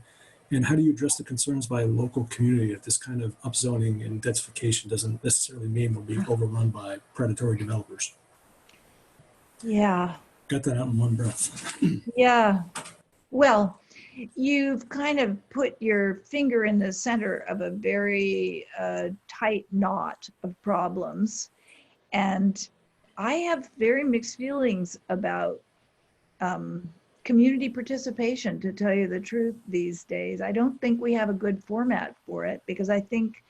And how do you address the concerns by the local community that this kind of upzoning and densification doesn't necessarily mean we'll be overrun by predatory developers? Yeah. Got that out in one breath. Yeah. Well, you've kind of put your finger in the center of a very tight knot of problems. And I have very mixed feelings about community participation, to tell you the truth, these days. I don't think we have a good format for it because I think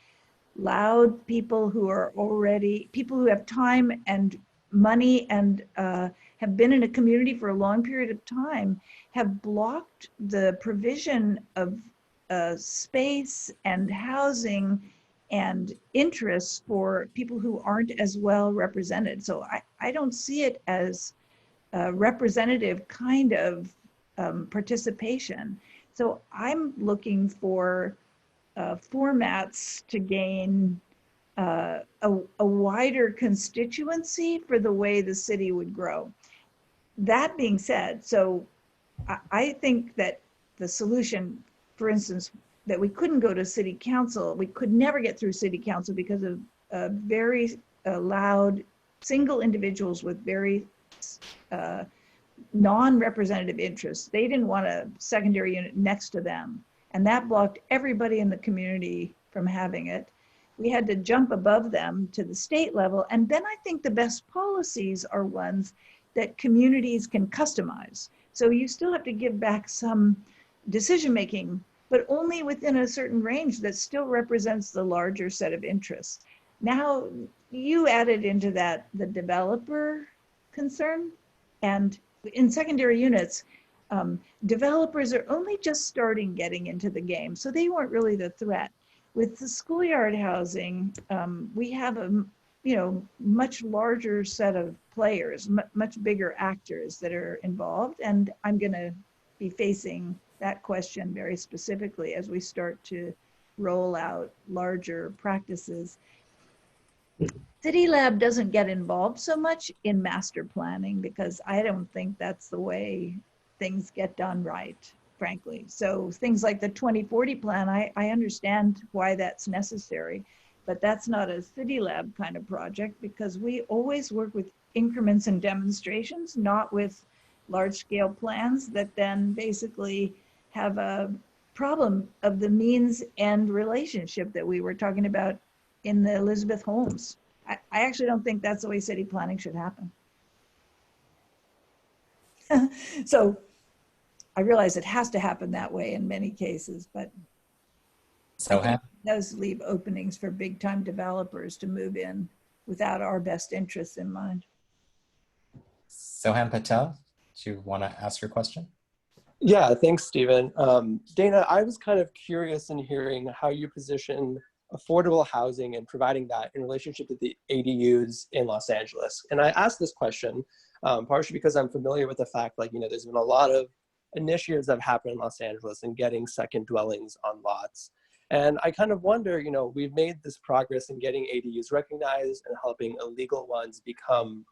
loud people who are already, people who have time and money and have been in a community for a long period of time have blocked the provision of space and housing and interests for people who aren't as well represented. So I don't see it as a representative kind of participation. So I'm looking for formats to gain a wider constituency for the way the city would grow. That being said, so I think that the solution, for instance, that we couldn't go to city council, we could never get through city council because of very loud single individuals with very non-representative interests. They didn't want a secondary unit next to them. And that blocked everybody in the community from having it. We had to jump above them to the state level. And then I think the best policies are ones that communities can customize. So you still have to give back some decision-making, but only within a certain range that still represents the larger set of interests. Now, you added into that the developer concern. And in secondary units, developers are only just starting getting into the game, so they weren't really the threat. With the schoolyard housing, we have a much larger set of players, much bigger actors that are involved, and I'm going to be facing that question very specifically as we start to roll out larger practices. cityLAB doesn't get involved so much in master planning because I don't think that's the way things get done right, frankly. So things like the 2040 plan, I understand why that's necessary, but that's not a cityLAB kind of project because we always work with increments and demonstrations, not with large scale plans that then basically have a problem of the means end relationship that we were talking about in the Elizabeth Holmes. I actually don't think that's the way city planning should happen. So I realize it has to happen that way in many cases, but it does leave openings for big time developers to move in without our best interests in mind. Soham Patel, do you want to ask your question? Yeah, thanks, Stephen. Dana, I was kind of curious in hearing how you position affordable housing and providing that in relationship to the ADUs in Los Angeles. And I asked this question partially because I'm familiar with the fact, like, there's been a lot of initiatives that have happened in Los Angeles in getting second dwellings on lots. And I kind of wonder, we've made this progress in getting ADUs recognized and helping illegal ones become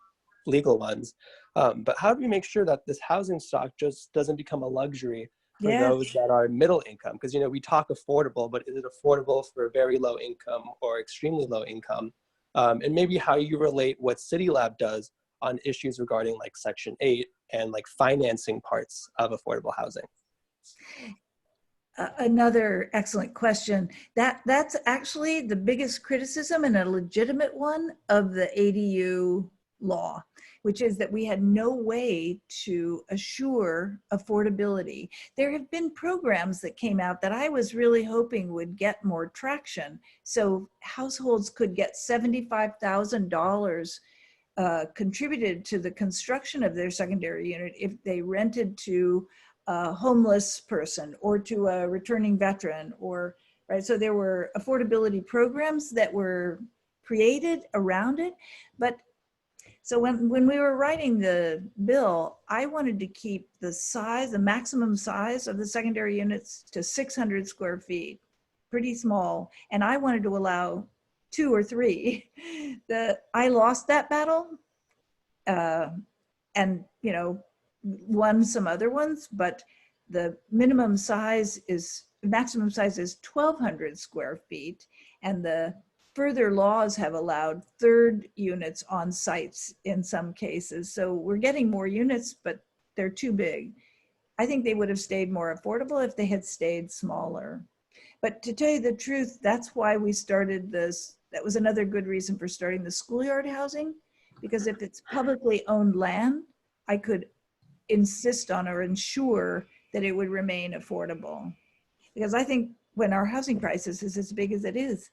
legal ones. But how do we make sure that this housing stock just doesn't become a luxury for those that are middle income? Because, we talk affordable, but is it affordable for very low income or extremely low income? and maybe how you relate what cityLAB does on issues regarding like Section 8 and like financing parts of affordable housing. Another excellent question. That's actually the biggest criticism, and a legitimate one, of the ADU law, which is that we had no way to assure affordability. There have been programs that came out that I was really hoping would get more traction. So households could get $75,000 contributed to the construction of their secondary unit if they rented to a homeless person or to a returning veteran, or, right? So there were affordability programs that were created around it. But so when we were writing the bill, I wanted to keep the size, the maximum size of the secondary units to 600 square feet, pretty small. And I wanted to allow 2 or 3. I lost that battle, and, you know, won some other ones, but the maximum size is 1,200 square feet, and the further laws have allowed third units on sites in some cases. So we're getting more units, but they're too big. I think they would have stayed more affordable if they had stayed smaller. But to tell you the truth, that's why we started this. That was another good reason for starting the schoolyard housing, because if it's publicly owned land, I could insist on or ensure that it would remain affordable. Because I think when our housing crisis is as big as it is,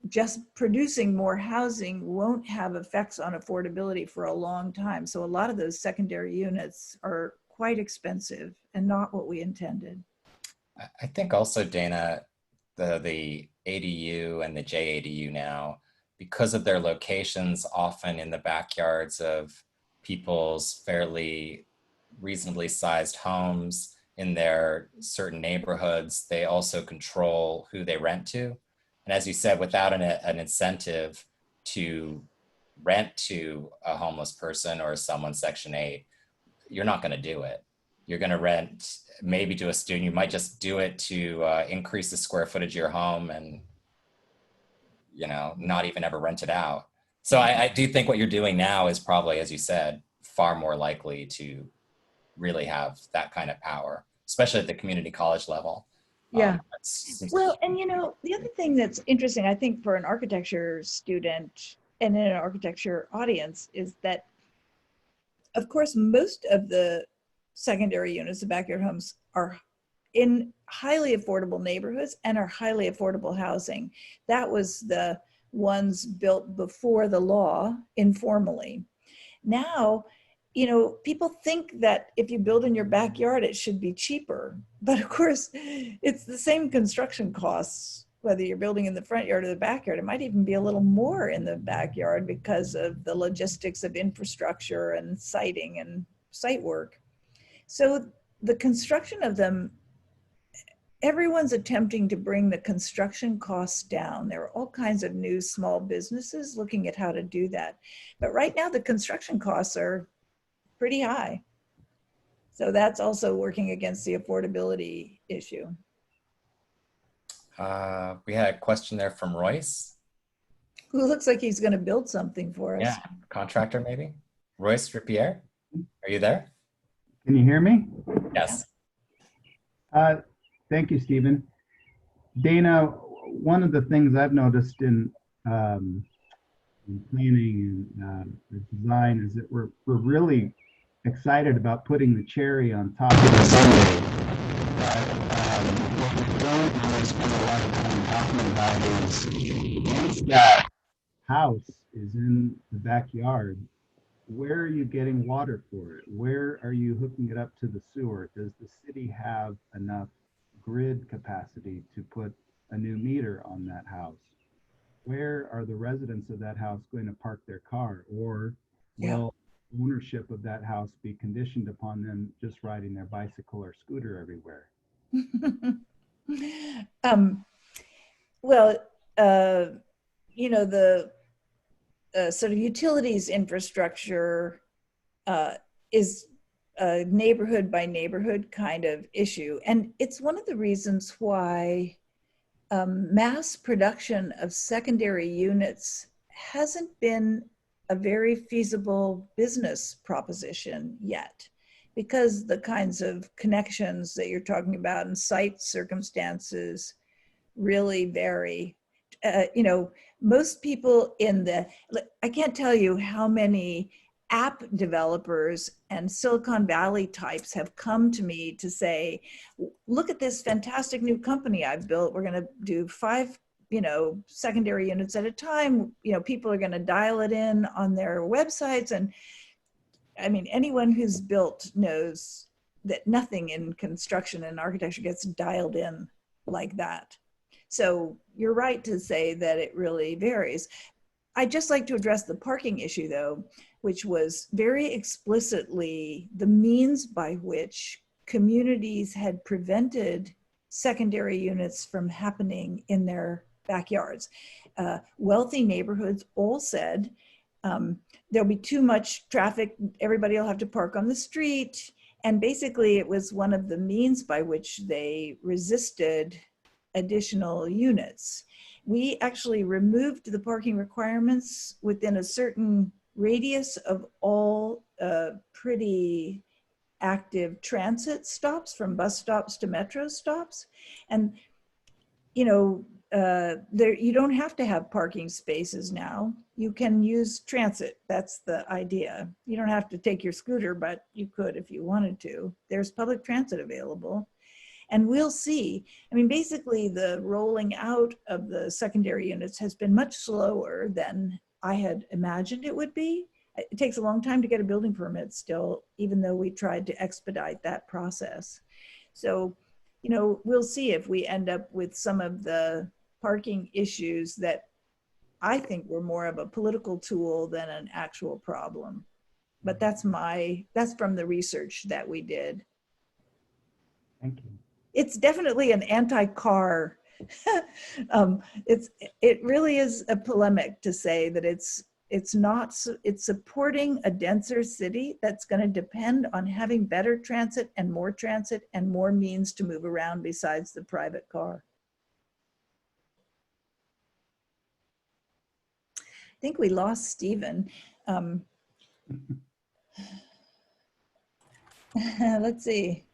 just producing more housing won't have effects on affordability for a long time. So a lot of those secondary units are quite expensive and not what we intended. I think also, Dana, the ADU and the JADU now, because of their locations often in the backyards of people's fairly reasonably sized homes in their certain neighborhoods, they also control who they rent to. And as you said, without an incentive to rent to a homeless person or someone Section 8, you're not going to do it. You're going to rent maybe to a student. You might just do it to increase the square footage of your home and, you know, not even ever rent it out. So I do think what you're doing now is probably, as you said, far more likely to really have that kind of power, especially at the community college level. Yeah. Well, and you know, the other thing that's interesting, I think, for an architecture student and in an architecture audience is that, of course, most of the secondary units, the backyard homes, are in highly affordable neighborhoods and are highly affordable housing. That was the ones built before the law informally. Now, you know, people think that if you build in your backyard, it should be cheaper. But of course, it's the same construction costs, whether you're building in the front yard or the backyard. It might even be a little more in the backyard because of the logistics of infrastructure and siting and site work. So the construction of them, everyone's attempting to bring the construction costs down. There are all kinds of new small businesses looking at how to do that. But right now, the construction costs are pretty high. So that's also working against the affordability issue. We had a question there from Royce. Who looks like he's going to build something for us. Yeah, contractor maybe. Royce Ripier, are you there? Can you hear me? Yes. Thank you, Stephen. Dana, one of the things I've noticed in planning and the design is that we're really excited about putting the cherry on top of the sundae. But what we don't really spend a lot of time talking about is once that house is in the backyard, where are you getting water for it? Where are you hooking it up to the sewer? Does the city have enough grid capacity to put a new meter on that house? Where are the residents of that house going to park their car? Or will ownership of that house be conditioned upon them just riding their bicycle or scooter everywhere? Well, you know, the sort of utilities infrastructure is a neighborhood by neighborhood kind of issue. And it's one of the reasons why mass production of secondary units hasn't been a very feasible business proposition yet, because the kinds of connections that you're talking about and site circumstances really vary. You know, most people I can't tell you how many app developers and Silicon Valley types have come to me to say, look at this fantastic new company I've built. We're going to do 5, secondary units at a time. People are going to dial it in on their websites. And I mean, anyone who's built knows that nothing in construction and architecture gets dialed in like that. So you're right to say that it really varies. I'd just like to address the parking issue, though, which was very explicitly the means by which communities had prevented secondary units from happening in their backyards. Wealthy neighborhoods all said, there'll be too much traffic, everybody will have to park on the street. And basically it was one of the means by which they resisted additional units. We actually removed the parking requirements within a certain radius of all pretty active transit stops, from bus stops to metro stops. And, you don't have to have parking spaces now. You can use transit. That's the idea. You don't have to take your scooter, but you could if you wanted to. There's public transit available. And we'll see. I mean, basically the rolling out of the secondary units has been much slower than I had imagined it would be. It takes a long time to get a building permit still, even though we tried to expedite that process. So, we'll see if we end up with some of the parking issues that I think were more of a political tool than an actual problem. But that's from the research that we did. Thank you. It's definitely an anti-car. It really is a polemic to say that it's supporting a denser city that's going to depend on having better transit and more means to move around besides the private car. I think we lost Stephen. Let's see.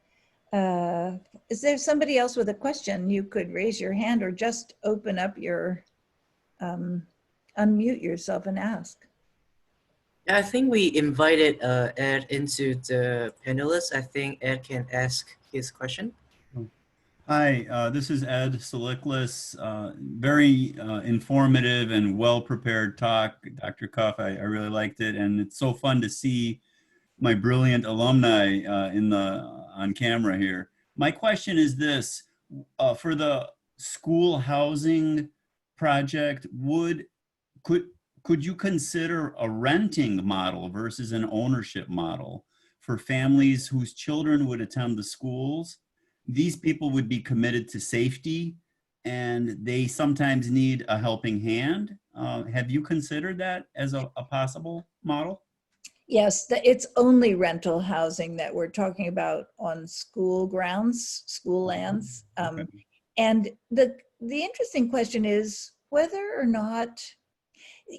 Is there somebody else with a question? You could raise your hand or just open up your, unmute yourself and ask. Yeah, I think we invited Ed into the panelists. I think Ed can ask his question. Hi, this is Ed Soliklis. Very informative and well-prepared talk, Dr. Cuff. I really liked it, and it's so fun to see my brilliant alumni on camera here. My question is this: for the school housing project, could you consider a renting model versus an ownership model for families whose children would attend the schools? These people would be committed to safety, and they sometimes need a helping hand. Have you considered that as a possible model? Yes, it's only rental housing that we're talking about on school grounds, school lands. Okay. And the interesting question is whether or not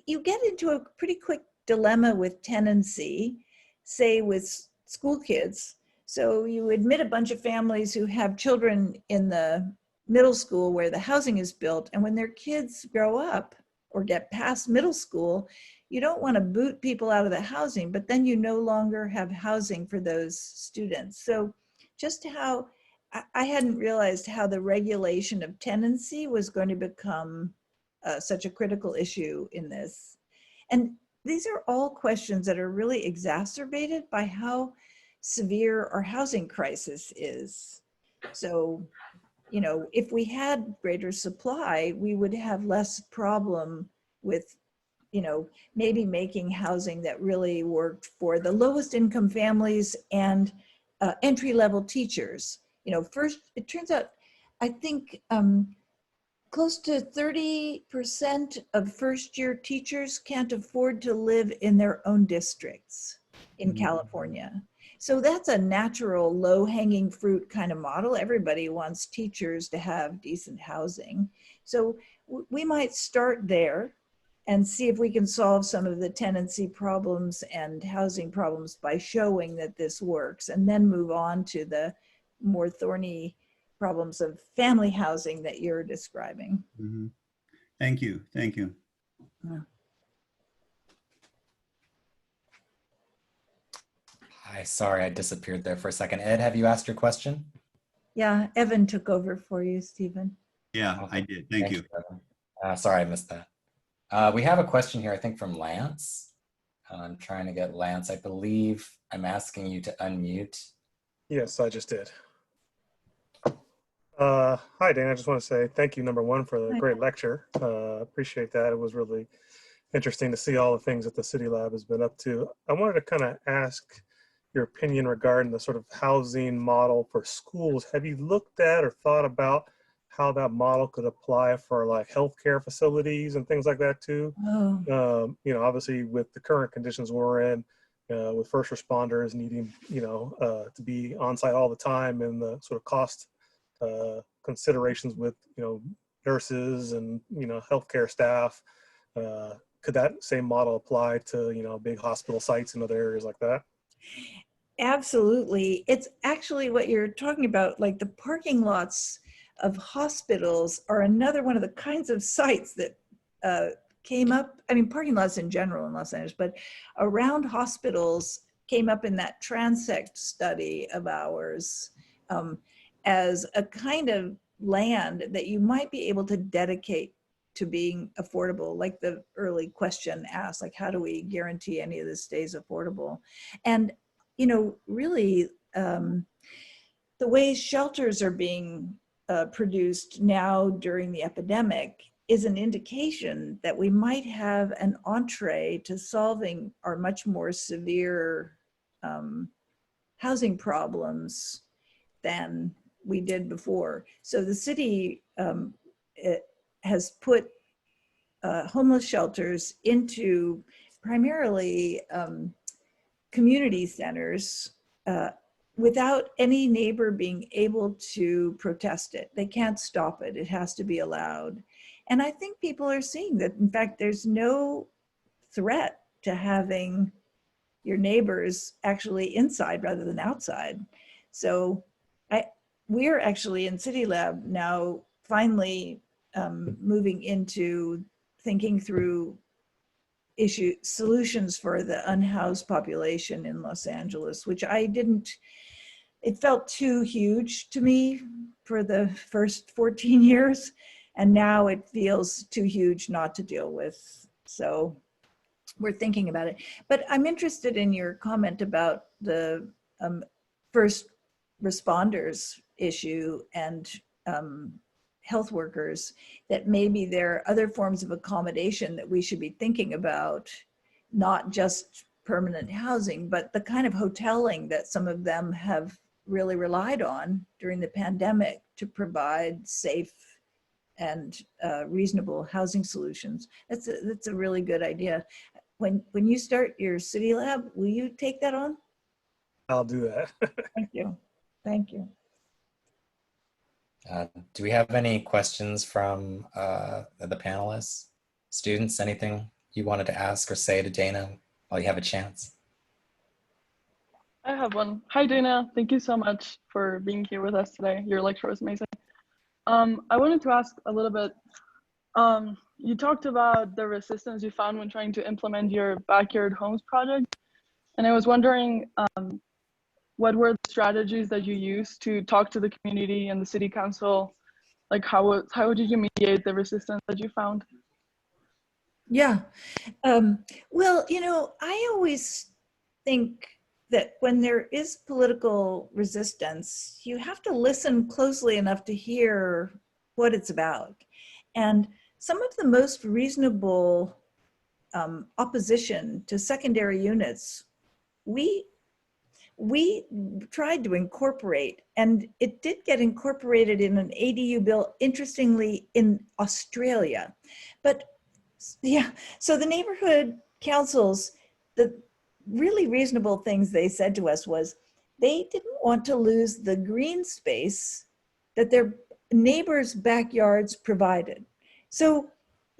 you get into a pretty quick dilemma with tenancy, say with school kids. So you admit a bunch of families who have children in the middle school where the housing is built, and when their kids grow up or get past middle school, you don't want to boot people out of the housing, but then you no longer have housing for those students. So just how, I hadn't realized how the regulation of tenancy was going to become such a critical issue in this. And these are all questions that are really exacerbated by how severe our housing crisis is. So, if we had greater supply, we would have less problem with, maybe making housing that really worked for the lowest income families and entry-level teachers. First, it turns out, I think close to 30% of first-year teachers can't afford to live in their own districts in California. So that's a natural low-hanging fruit kind of model. Everybody wants teachers to have decent housing. So we might start there and see if we can solve some of the tenancy problems and housing problems by showing that this works, and then move on to the more thorny problems of family housing that you're describing. Mm-hmm. Thank you. Thank you. Hi, sorry, I disappeared there for a second. Ed, have you asked your question? Yeah, Evan took over for you, Stephen. Yeah, I did. Thank you. Evan. Sorry, I missed that. We have a question here, I think, from Lance. I'm trying to get Lance. I believe I'm asking you to unmute. Yes, I just did. Hi, Dan. I just want to say thank you, number one, for the great lecture. Appreciate that. It was really interesting to see all the things that the cityLAB has been up to. I wanted to kind of ask your opinion regarding the sort of housing model for schools. Have you looked at or thought about how that model could apply for like healthcare facilities and things like that too? Oh. You know, obviously with the current conditions we're in, with first responders needing, to be on site all the time, and the sort of cost considerations with, nurses and, healthcare staff. Could that same model apply to, big hospital sites and other areas like that? Absolutely. It's actually what you're talking about, like the parking lots of hospitals are another one of the kinds of sites that came up. I mean, parking lots in general in Los Angeles, but around hospitals came up in that transect study of ours as a kind of land that you might be able to dedicate to being affordable, like the early question asked, like, how do we guarantee any of this stays affordable? And really, the way shelters are being produced now during the epidemic is an indication that we might have an entree to solving our much more severe housing problems than we did before. So the city has put homeless shelters into primarily community centers without any neighbor being able to protest it. They can't stop it. It has to be allowed. And I think people are seeing that, in fact, there's no threat to having your neighbors actually inside rather than outside. So we're actually in cityLAB now finally moving into thinking through solutions for the unhoused population in Los Angeles, which it felt too huge to me for the first 14 years. And now it feels too huge not to deal with. So we're thinking about it. But I'm interested in your comment about the first responders issue and health workers, that maybe there are other forms of accommodation that we should be thinking about, not just permanent housing, but the kind of hoteling that some of them have really relied on during the pandemic to provide safe and reasonable housing solutions. That's a really good idea. When you start your cityLAB, will you take that on? I'll do that. Thank you. Thank you. Do we have any questions from the panelists? Students, anything you wanted to ask or say to Dana while you have a chance? I have one. Hi, Dana. Thank you so much for being here with us today. Your lecture was amazing. I wanted to ask a little bit, you talked about the resistance you found when trying to implement your backyard homes project. And I was wondering, what were the strategies that you used to talk to the community and the city council? Like how did you mediate the resistance that you found? Yeah. Well, I always think that when there is political resistance, you have to listen closely enough to hear what it's about. And some of the most reasonable opposition to secondary units, we tried to incorporate, and it did get incorporated in an ADU bill, interestingly, in Australia. But yeah, so the neighborhood councils, the really reasonable things they said to us was they didn't want to lose the green space that their neighbors' backyards provided. So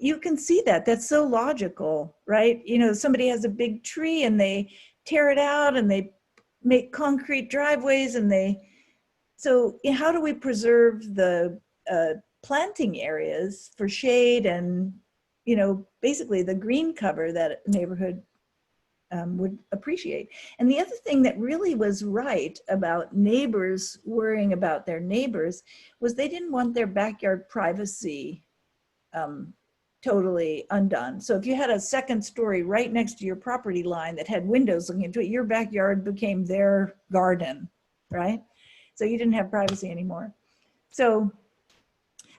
you can see that. That's so logical, right? You know, somebody has a big tree and they tear it out and they make concrete driveways and so how do we preserve the planting areas for shade and, you know, basically the green cover that a neighborhood would appreciate. And the other thing that really was right about neighbors worrying about their neighbors was they didn't want their backyard privacy totally undone. So if you had a second story right next to your property line that had windows looking into it, your backyard became their garden, right? So you didn't have privacy anymore. So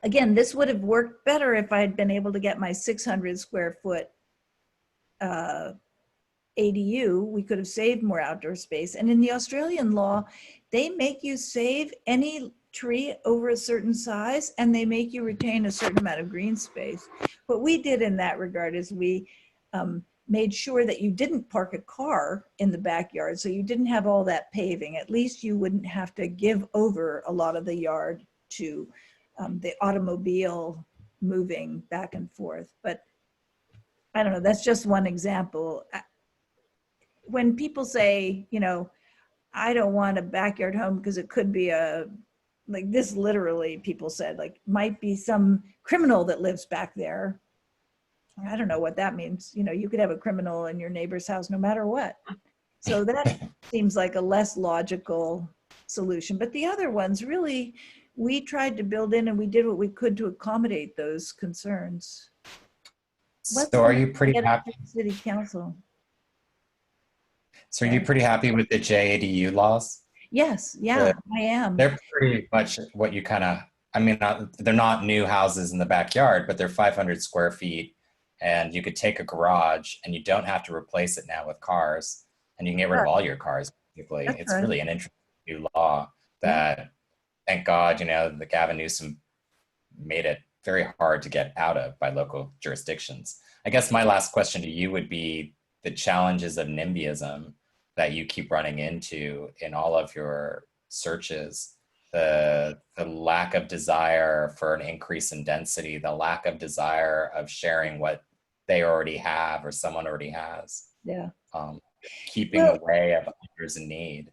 again, this would have worked better if I had been able to get my 600 square foot ADU. We could have saved more outdoor space. And in the Australian law, they make you save any tree over a certain size and they make you retain a certain amount of green space. What we did in that regard is we made sure that you didn't park a car in the backyard, so you didn't have all that paving. At least you wouldn't have to give over a lot of the yard to the automobile moving back and forth. But I don't know, that's just one example. When people say, you know, I don't want a backyard home because it could be like this literally people said, like, might be some criminal that lives back there. I don't know what that means. You know, you could have a criminal in your neighbor's house no matter what. So that seems like a less logical solution. But the other ones really, we tried to build in and we did what we could to accommodate those concerns. So are you pretty happy? City council. So are you pretty happy with the JADU laws? Yes, yeah, I am. They're pretty much what you kind of, I mean, they're not new houses in the backyard, but they're 500 square feet. And you could take a garage and you don't have to replace it now with cars. And you can get rid of all your cars, basically. That's it's right. really an interesting new law that, thank God, you know, the Gavin Newsom made it very hard to get out of by local jurisdictions. I guess my last question to you would be the challenges of NIMBYism that you keep running into in all of your searches, the lack of desire for an increase in density, the lack of desire of sharing what they already have or someone already has. Yeah. Keeping away of others in need.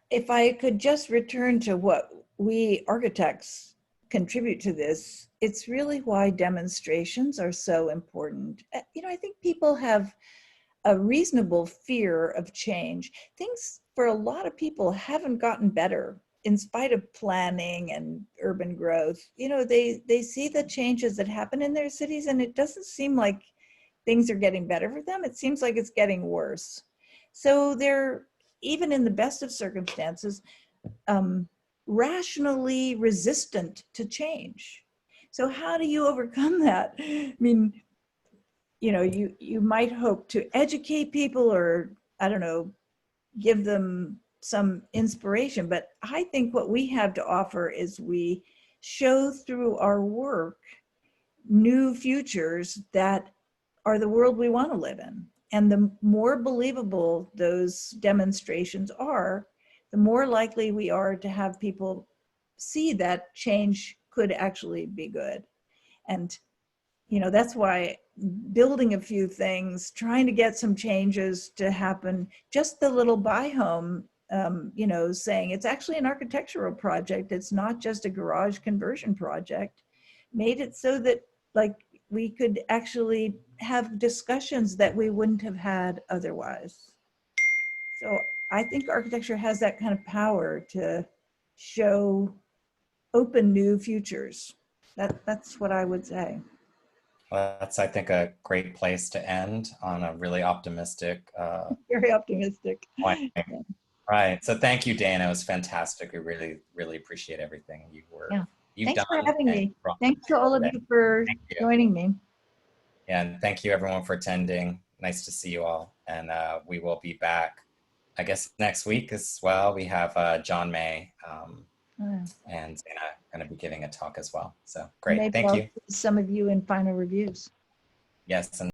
If I could just return to what we architects contribute to this, it's really why demonstrations are so important. You know, I think people have a reasonable fear of change. Things for a lot of people haven't gotten better in spite of planning and urban growth. You know, they see the changes that happen in their cities and it doesn't seem like things are getting better for them. It seems like it's getting worse. So they're, even in the best of circumstances, rationally resistant to change. So how do you overcome that? I mean, you know, you might hope to educate people or, I don't know, give them some inspiration, but I think what we have to offer is we show through our work new futures that are the world we want to live in. And the more believable those demonstrations are, the more likely we are to have people see that change could actually be good. And, you know, that's why building a few things, trying to get some changes to happen, just the little buy home, you know, saying it's actually an architectural project, it's not just a garage conversion project, made it so that, like, we could actually have discussions that we wouldn't have had otherwise. So I think architecture has that kind of power to show open new futures. That's what I would say. Well, that's, I think, a great place to end on a really optimistic Very optimistic. point. Right. So thank you, Dana. It was fantastic. We really, really appreciate everything you've Thanks done. for having me. Thanks to all of you for joining me. Yeah, and thank you everyone for attending. Nice to see you all. And we will be back, I guess, next week as well. We have John May and Dana going to be giving a talk as well. So great. Maybe Thank I'll you. see some of you in final reviews. Yes. And